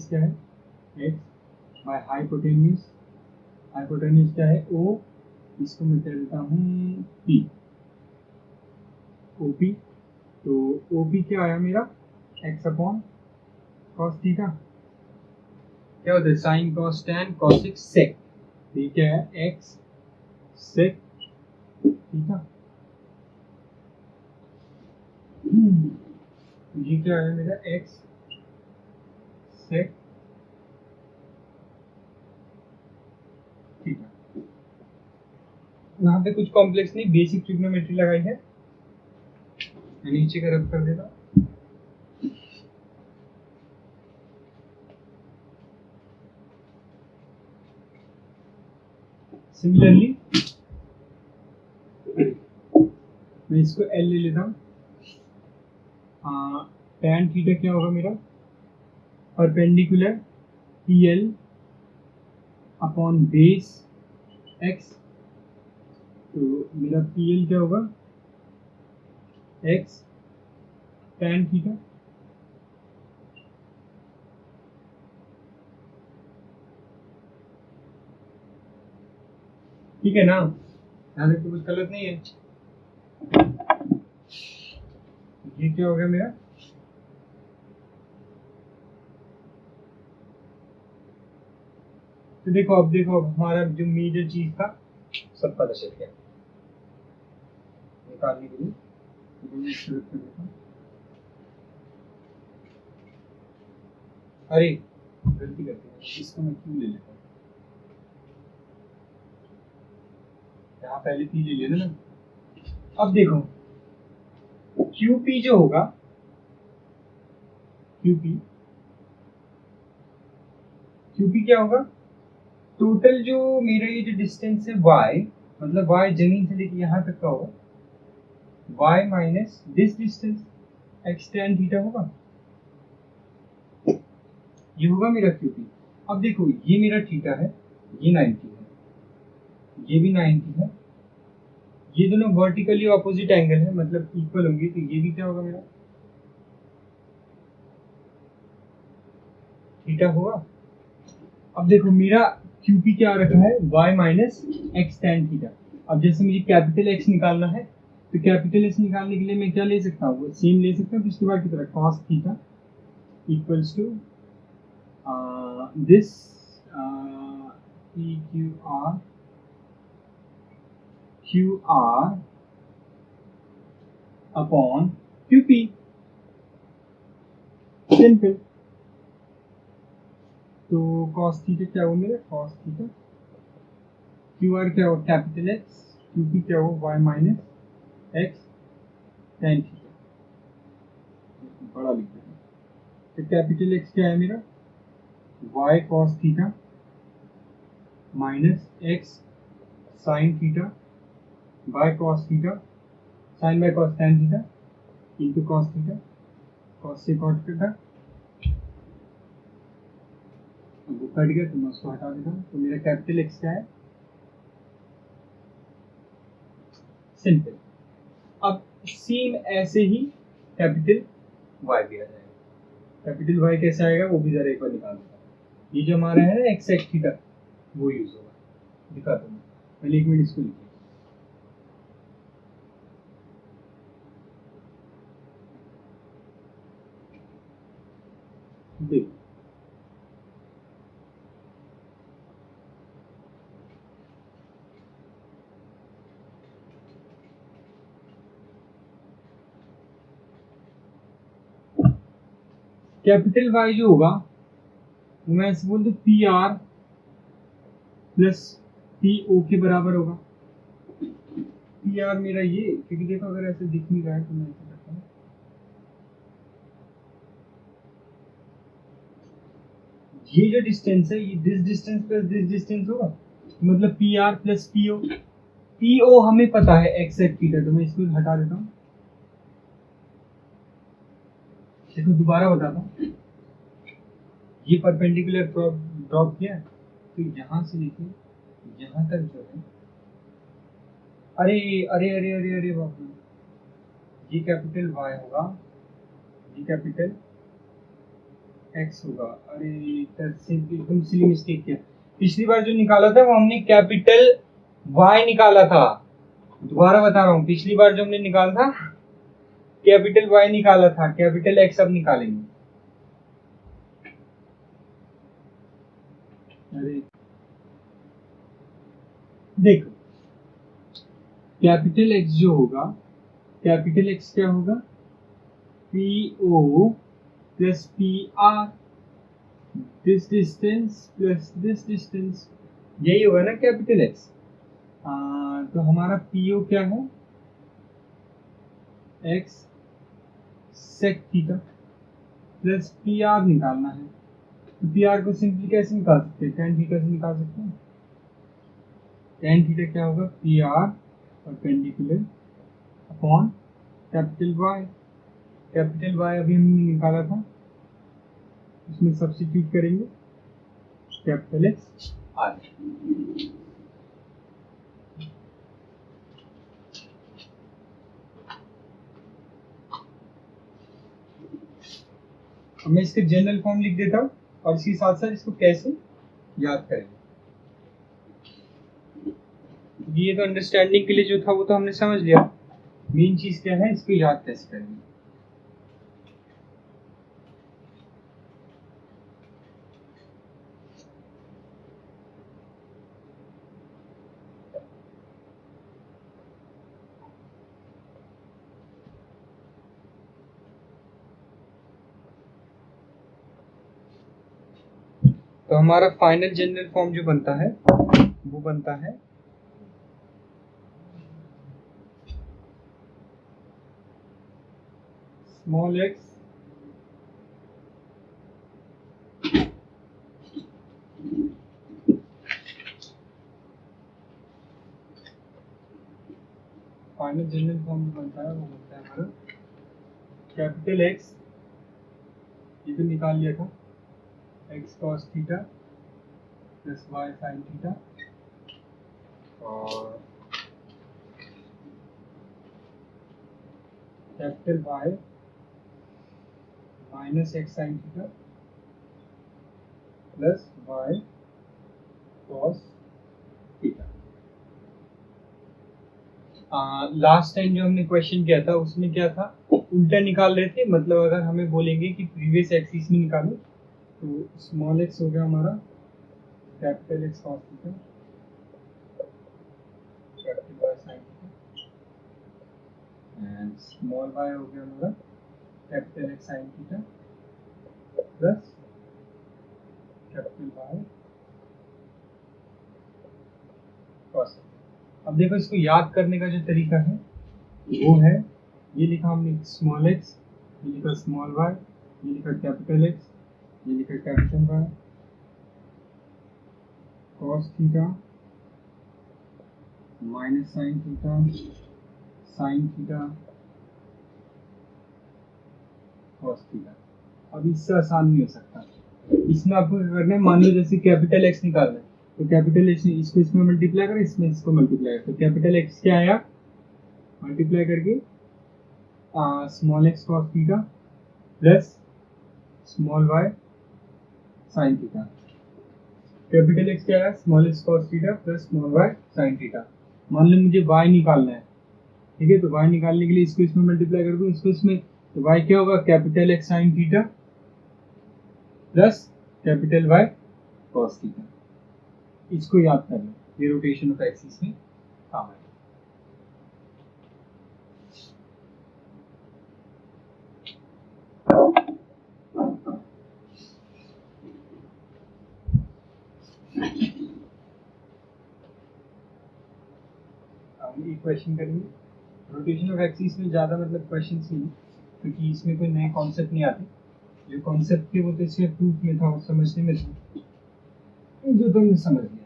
क्या है x बाय हाइपोटेन्यूज, हाइपोटेन्यूज क्या है o, इसको मैं कह देता हूँ p, OP। तो OP क्या आया मेरा x अपॉन cos थीटा, क्या होता है साइन कॉस टैन कॉसिक सेक, ठीक है x सेक थीटा। ये क्या है मेरा x सेक थीटा। यहाँ पे कुछ कॉम्प्लेक्स नहीं, बेसिक ट्रिग्नोमेट्री लगाई है, मैं नीचे का रब कर देता। सिमिलरली मैं इसको L ले लेता हूँ, टैन थीटा क्या होगा मेरा perpendicular PL upon base x, तो मेरा PL क्या होगा x टैन थीटा, ठीक है ना, यहाँ तक तो कुछ गलत नहीं है। ये क्या हो गया मेरा, तो देखो अब देखो हमारा जो मेजर चीज था सब पता चल गया निकालने के लिए। अरे गलती करते हैं, इसको मैं क्यों ले लेता हूँ, यहाँ पहले पी ले लेना ना। अब देखो QP जो होगा, QP क्या होगा टोटल जो मेरा ये जो डिस्टेंस है y, मतलब y जमीन से लेके यहाँ तक का होगा, y minus this distance x tan theta होगा, ये होगा मेरा QP। अब देखो ये मेरा थीटा है, ये 90 है, ये भी 90 है, ये दोनों वर्टिकली ऑपोजिट एंगल है, मतलब इक्वल होंगे, तो ये भी क्या होगा मेरा थीटा होगा। अब देखो मेरा QP क्या रखा है, y minus x tan theta. अब जैसे मुझे कैपिटल X निकालना है, तो कैपिटल X निकालने के लिए मैं क्या ले सकता हूँ, सेम ले सकता हूँ पिछली बार की तरह, cos theta equals to this QR upon QP, simple. तो cos थीटा क्या हो मेरा, cos थीटा, QR क्या हो कैपिटल X, QP क्या हो y minus x tan theta, बड़ा लिख देते हैं। तो कैपिटल X क्या है मेरा, y cos theta minus x sin theta by cos theta, sin by cos tan theta into cos theta, cos से cot कटा, अब वो कट गया तो मैं उसको हटा देता हूँ। तो मेरा कैपिटल X क्या है, सिंपल। अब सेम ऐसे ही कैपिटल Y भी आ जाएगा। कैपिटल Y कैसे आएगा वो भी जरा एक बार निकाल देता हूँ। ये जो हमारा है ना x sec थीटा, वो यूज होगा, दिखाता हूँ पहले, एक मिनट इसको लिखिए। देखो कैपिटल Y जो होगा वो मैं ऐसे बोल दूं PR प्लस PO के बराबर होगा। PR मेरा ये, क्योंकि देखो अगर ऐसे दिख नहीं रहा है तो मैं ऐसे करता हूँ, ये जो डिस्टेंस है ये this distance plus this distance होगा, मतलब PR प्लस PO। PO हमें पता है x sec थीटा, तो मैं इसको हटा देता हूँ। देखो दोबारा बताता हूँ, ये परपेंडिकुलर ड्रॉप किया, तो यहाँ से लेके यहाँ तक जो है, अरे अरे अरे अरे अरे बाप रे, ये कैपिटल Y होगा, ये कैपिटल X होगा। अरे एकदम सिली मिस्टेक किया, पिछली बार जो निकाला था वो हमने कैपिटल Y निकाला था, दोबारा बता रहा हूँ, पिछली बार जो हमने निकाला था कैपिटल Y निकाला था, कैपिटल X अब निकालेंगे। अरे देखो कैपिटल X जो होगा, कैपिटल X क्या होगा, PO plus PR, this distance plus this distance, यही होगा ना कैपिटल X। तो हमारा PO क्या है, x sec theta plus PR निकालना है, तो PR को सिंपली कैसे निकाल सकते हैं, tan थीटा से निकाल सकते हैं। tan थीटा क्या होगा, PR perpendicular upon capital Y, capital Y अभी हमने निकाला था, इसमें सब्स्टिट्यूट करेंगे, कैपिटल X आ जाएगा। अब मैं इसके जनरल फॉर्म लिख देता हूँ और इसके साथ साथ इसको कैसे याद करेंगे। ये तो अंडरस्टैंडिंग के लिए जो था वो तो हमने समझ लिया, मेन चीज क्या है, इसको याद कैसे करेंगे। तो हमारा फाइनल जनरल फॉर्म जो बनता है वो बनता है small x final general form बनता है वो होता है हमारा कैपिटल एक्स, ये तो निकाल लिया था, X cos theta plus Y sine theta, और capital Y minus X sine theta plus Y cos theta. Last time जो हमने क्वेश्चन किया था उसमें क्या था, उल्टा निकाल रहे थे, मतलब अगर हमें बोलेंगे कि प्रीवियस एक्सिस में निकालो तो स्मॉल एक्स हो गया हमारा capital x cos theta, capital y sine theta, and small y हो गया हमारा capital x sine theta plus capital y cos. अब देखो इसको याद करने का जो तरीका है वो है, ये लिखा हमने स्मॉल एक्स, ये लिखा स्मॉल वाई, ये लिखा कैपिटल एक्स, ये लिखा capital y cos theta minus sine theta cos theta. अब इससे आसान नहीं हो सकता, इसमें आपको क्या करना है, मान लो जैसे कैपिटल एक्स निकालना है तो कैपिटल एक्स इसको इसमें मल्टीप्लाई करें, इसमें इसको मल्टीप्लाई करें, तो कैपिटल एक्स क्या आया, मल्टीप्लाई करके small x cos theta plus small y sine theta. Capital x क्या है, small x cos theta plus small y sine theta. मान लो मुझे वाई निकालना है, ठीक है, तो वाई निकालने के लिए इसको इसमें मल्टीप्लाई कर दूं, इसको इसमें, तो वाई क्या होगा, capital x sine theta plus capital y cos theta. इसको याद कर लो, ये रोटेशन ऑफ एक्सिस में काम है। एक क्वेश्चन करेंगे, रोटेशन ऑफ एक्सिस में ज़्यादा मतलब क्वेश्चंस नहीं, क्योंकि इसमें कोई नए कॉन्सेप्ट नहीं आते, जो कॉन्सेप्ट थे वो तो सिर्फ प्रूफ में था और समझने में था, जो तुमने समझ लिया।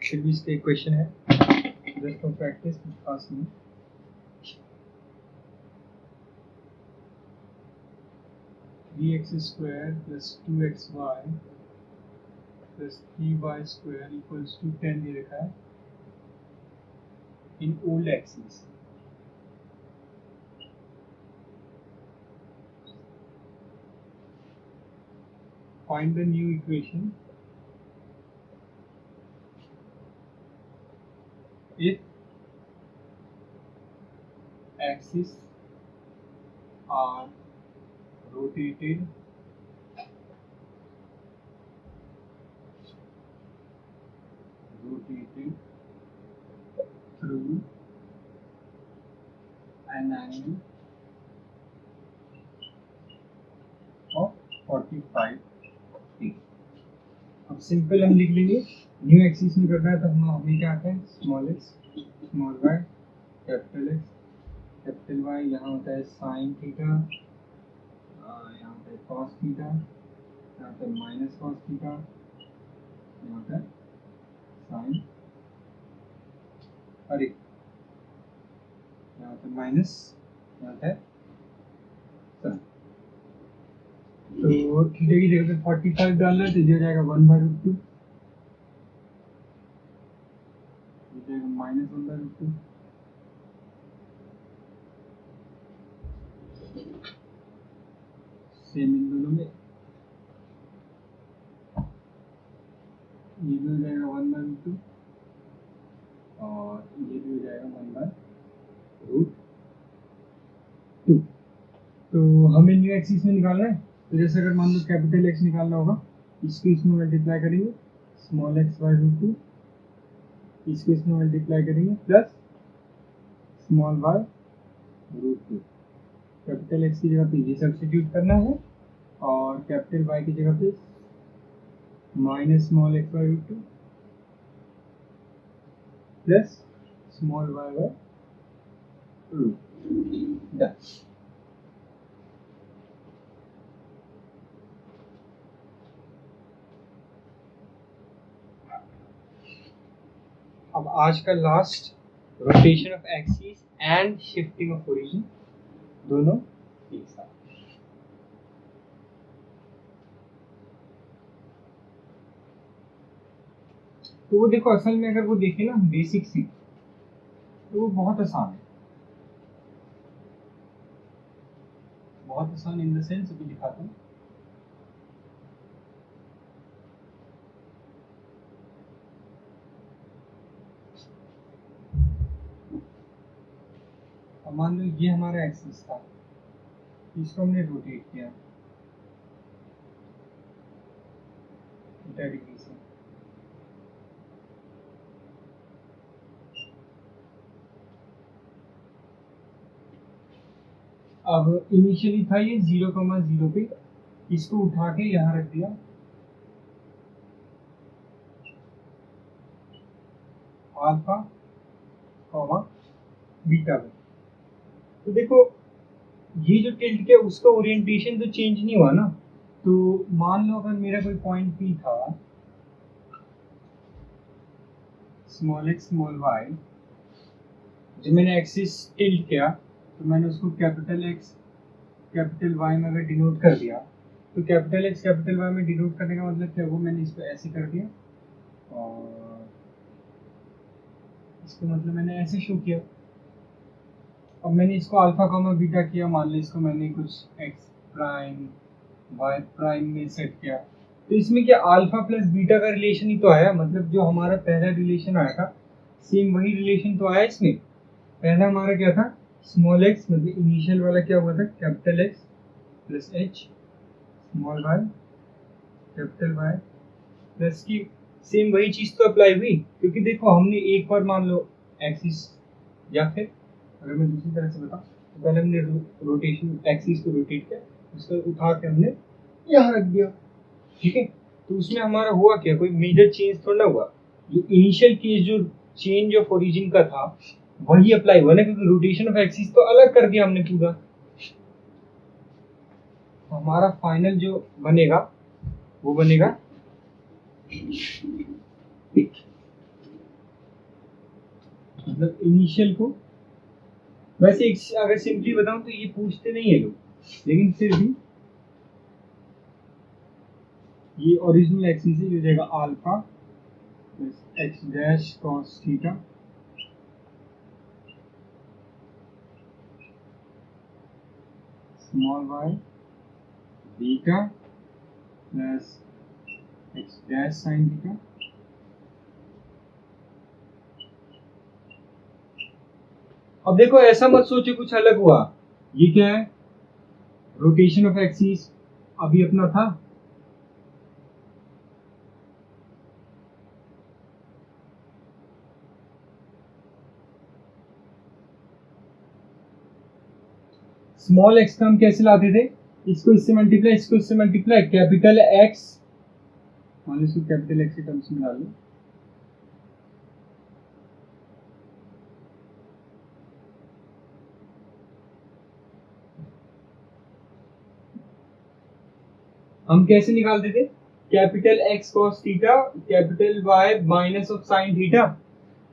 फिर भी इसका एक क्वेश्चन है, जस्ट फॉर प्रैक्टिस, कुछ खास नहीं। Three x square plus 2xy plus 3y square equals to 10 दे रखा है in old axis. Find the new equation if axes are rotated through an angle of 45 degree। अब सिंपल हम लिख लेंगे, न्यू एक्सिस में करना है तो हमें क्या आता है, small x small y capital x capital y, यहाँ होता है साइन थीटा, यहाँ होता है कॉस थीटा, यहाँ होता है माइनस कॉस थीटा, यहाँ होता है साइन, अरे यहाँ होता है माइनस, यहाँ होता है साइन। तो थीटा की जगह पे 45 डालना है तो ये हो जाएगा 1/√2, ये जाएगा -1/√2। सेम इन दोनों में, ये भी हो जाएगा 1/√2 और ये भी हो जाएगा 1/√2। तो हमें न्यू एक्सिस में निकालना है, तो जैसे अगर मान लो कैपिटल एक्स निकालना होगा, इसको इसमें मल्टीप्लाई करेंगे स्मॉल x/√2, इसको इसमें मल्टीप्लाई करेंगे plus small y/√2। Capital x की जगह पे ये सब्स्टिट्यूट करना है और कैपिटल वाई की जगह पे minus small x/√2 plus small y/√2। Done. अब आज का last, rotation of axis and shifting of origin, दोनों एक साथ। तो वो देखो, असल में अगर वो देखे ना बेसिक सी, तो वो बहुत आसान है, बहुत आसान इन द सेंस, अभी दिखाता हूँ। अब मान लो ये हमारा एक्सिस था, इसको हमने रोटेट किया डिग्री से। अब इनिशियली था ये 0,0 पे, इसको उठा के यहाँ रख दिया, अल्फा कॉमा बीटा में। तो देखो ये जो टिल्ट किया उसका ओरिएंटेशन तो चेंज नहीं हुआ ना। तो मान लो अगर मेरा कोई पॉइंट पी था, स्मॉल एक्स स्मॉल वाई, जब मैंने एक्सिस टिल्ट किया तो मैंने उसको कैपिटल एक्स कैपिटल वाई में अगर डिनोट कर दिया, तो कैपिटल एक्स कैपिटल वाई में डिनोट करने का मतलब क्या, वो मैंने इसको ऐसे कर दिया और इसको मतलब मैंने ऐसे शो किया। अब मैंने इसको अल्फा कॉमा बीटा किया, मान लो इसको मैंने कुछ एक्स प्राइम वाई प्राइम में सेट किया, तो इसमें क्या अल्फा प्लस बीटा का रिलेशन ही तो आया, मतलब जो हमारा पहला रिलेशन आया था सेम वही रिलेशन तो आया इसमें। पहला हमारा क्या था, स्मॉल एक्स मतलब इनिशियल वाला क्या हुआ था, capital x plus h small y capital y plus की सेम वही चीज तो अप्लाई हुई, क्योंकि देखो हमने एक बार मान लो एक्सिस, या फिर अगर मैं दूसरी तरह से बताऊं तो पहले हमने रोटेशन एक्सिस को रोटेट किया, उसको उठा के हमने यहाँ रख दिया, ठीक है। तो उसमें हमारा हुआ क्या, कोई मेजर चेंज थोड़ा ना हुआ, जो इनिशियल केस जो चेंज ऑफ ओरिजिन का था वही अप्लाई हुआ ना, क्योंकि रोटेशन ऑफ एक्सिस तो अलग कर दिया हमने पूरा। तो हमारा फाइनल जो बनेगा वो बनेगा मतलब इनिशियल को, वैसे एक अगर सिंपली बताऊं तो ये पूछते नहीं है लोग, लेकिन फिर भी ये ओरिजिनल एक्सिस है, हो जाएगा alpha plus x dash cos theta small y beta plus x dash sine theta. अब देखो ऐसा मत सोचो कुछ अलग हुआ, ये क्या है, रोटेशन ऑफ एक्सिस अभी अपना था, स्मॉल एक्स का हम कैसे लाते थे, इसको इससे मल्टीप्लाई इसको इससे मल्टीप्लाई, कैपिटल एक्स मान लो इसको कैपिटल एक्स के टर्म्स में डाल लो, हम कैसे निकालते थे, capital x cos theta capital Y minus of sine theta.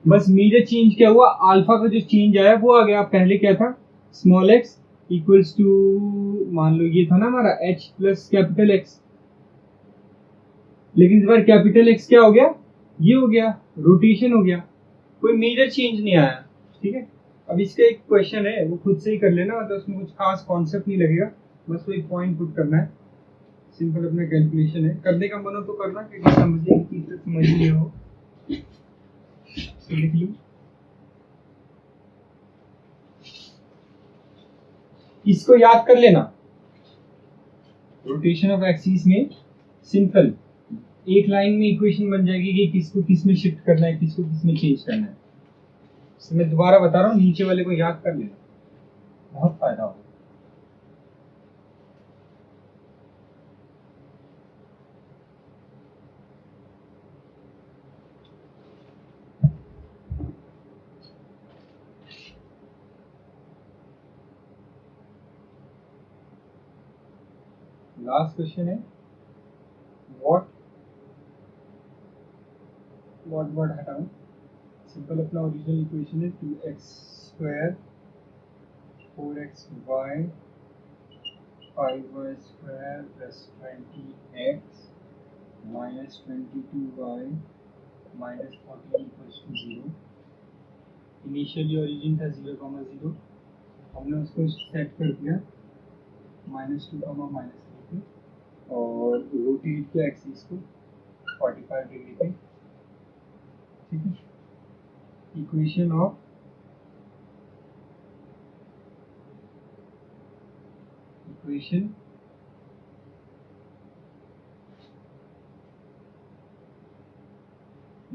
बस मेजर चेंज क्या हुआ, अल्फा का जो चेंज आया वो आ गया। पहले क्या था, स्मॉल एक्स इक्वल्स टू मान लो ये था ना हमारा एच प्लस कैपिटल एक्स, लेकिन इस बार कैपिटल एक्स क्या हो गया, ये हो गया, रोटेशन हो गया, कोई मेजर चेंज नहीं आया, ठीक है। अब इसका एक क्वेश्चन है वो खुद से ही कर लेना, मतलब उसमें कुछ खास कॉन्सेप्ट नहीं लगेगा, बस वो एक पॉइंट पुट करना है, सिंपल अपना कैलकुलेशन है, करने का मन हो तो करना, क्योंकि समझने की चीज तक समझ नहीं हो तो लिख लूं। इसको याद कर लेना, रोटेशन ऑफ एक्सिस में सिंपल एक लाइन में इक्वेशन बन जाएगी कि किसको किस में शिफ्ट करना है, किसको किस में चेंज करना है। तो मैं दोबारा बता रहा हूँ, नीचे वाले को याद कर लेना, बहुत फायदा होगा। लास्ट क्वेश्चन है, व्हाट व्हाट व्हाट हटाऊं, सिंपल अपना ओरिजिनल इक्वेशन है 2x² 4xy 5y² plus 20x minus 22y minus 14 equals to 0। Initially origin था 0,0, हमने उसको सेट कर दिया -2, -3 पे और रोटेट किया एक्सिस को 45 डिग्री पे। ठीक है, equation of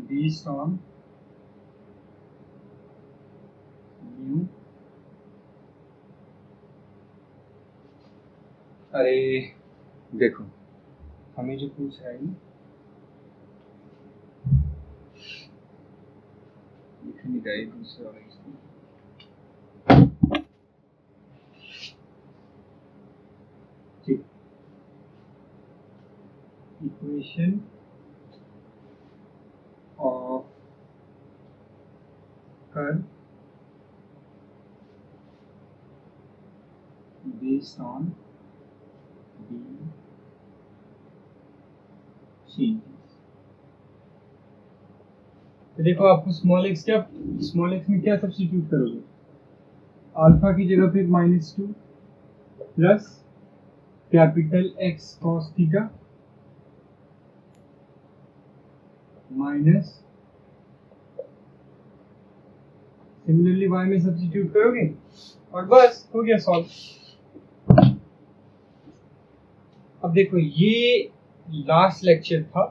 based on new। अरे देखो हमें जो पूछ रहा है लिख नहीं रहा है दूसरा वाला इसमें। ठीक, equation of curve based on the changes। तो देखो आपको स्मॉल एक्स में क्या सब्स्टिट्यूट करोगे? अल्फा की जगह पे -2 plus capital x cos theta minus similarly y में सब्स्टिट्यूट करोगे और बस हो गया सॉल्व। अब देखो ये लास्ट लेक्चर था,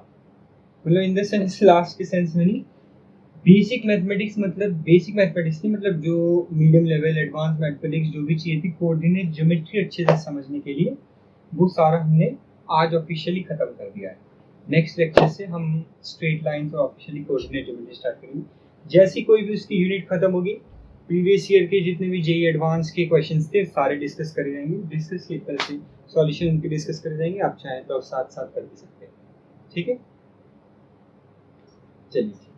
मतलब इन द सेंस लास्ट के सेंस में नहीं, बेसिक मैथमेटिक्स मतलब बेसिक मैथमेटिक्स नहीं, मतलब जो मीडियम लेवल एडवांस मैथमेटिक्स जो भी चाहिए थी कोऑर्डिनेट ज्योमेट्री अच्छे से समझने के लिए, वो सारा हमने आज ऑफिशियली खत्म कर दिया है। नेक्स्ट लेक्चर से हम स्ट्रेट लाइन और ऑफिशियली कोऑर्डिनेट ज्योमेट्री स्टार्ट करेंगे। जैसी कोई भी उसकी यूनिट खत्म होगी, प्रीवियस ईयर के जितने भी जेईई एडवांस के क्वेश्चंस थे सारे डिस्कस करे जाएंगे, डिस्कस की तरह से सॉल्यूशन उनके डिस्कस करे जाएंगे, आप चाहें तो साथ साथ कर भी सकते हैं। ठीक है, चलिए।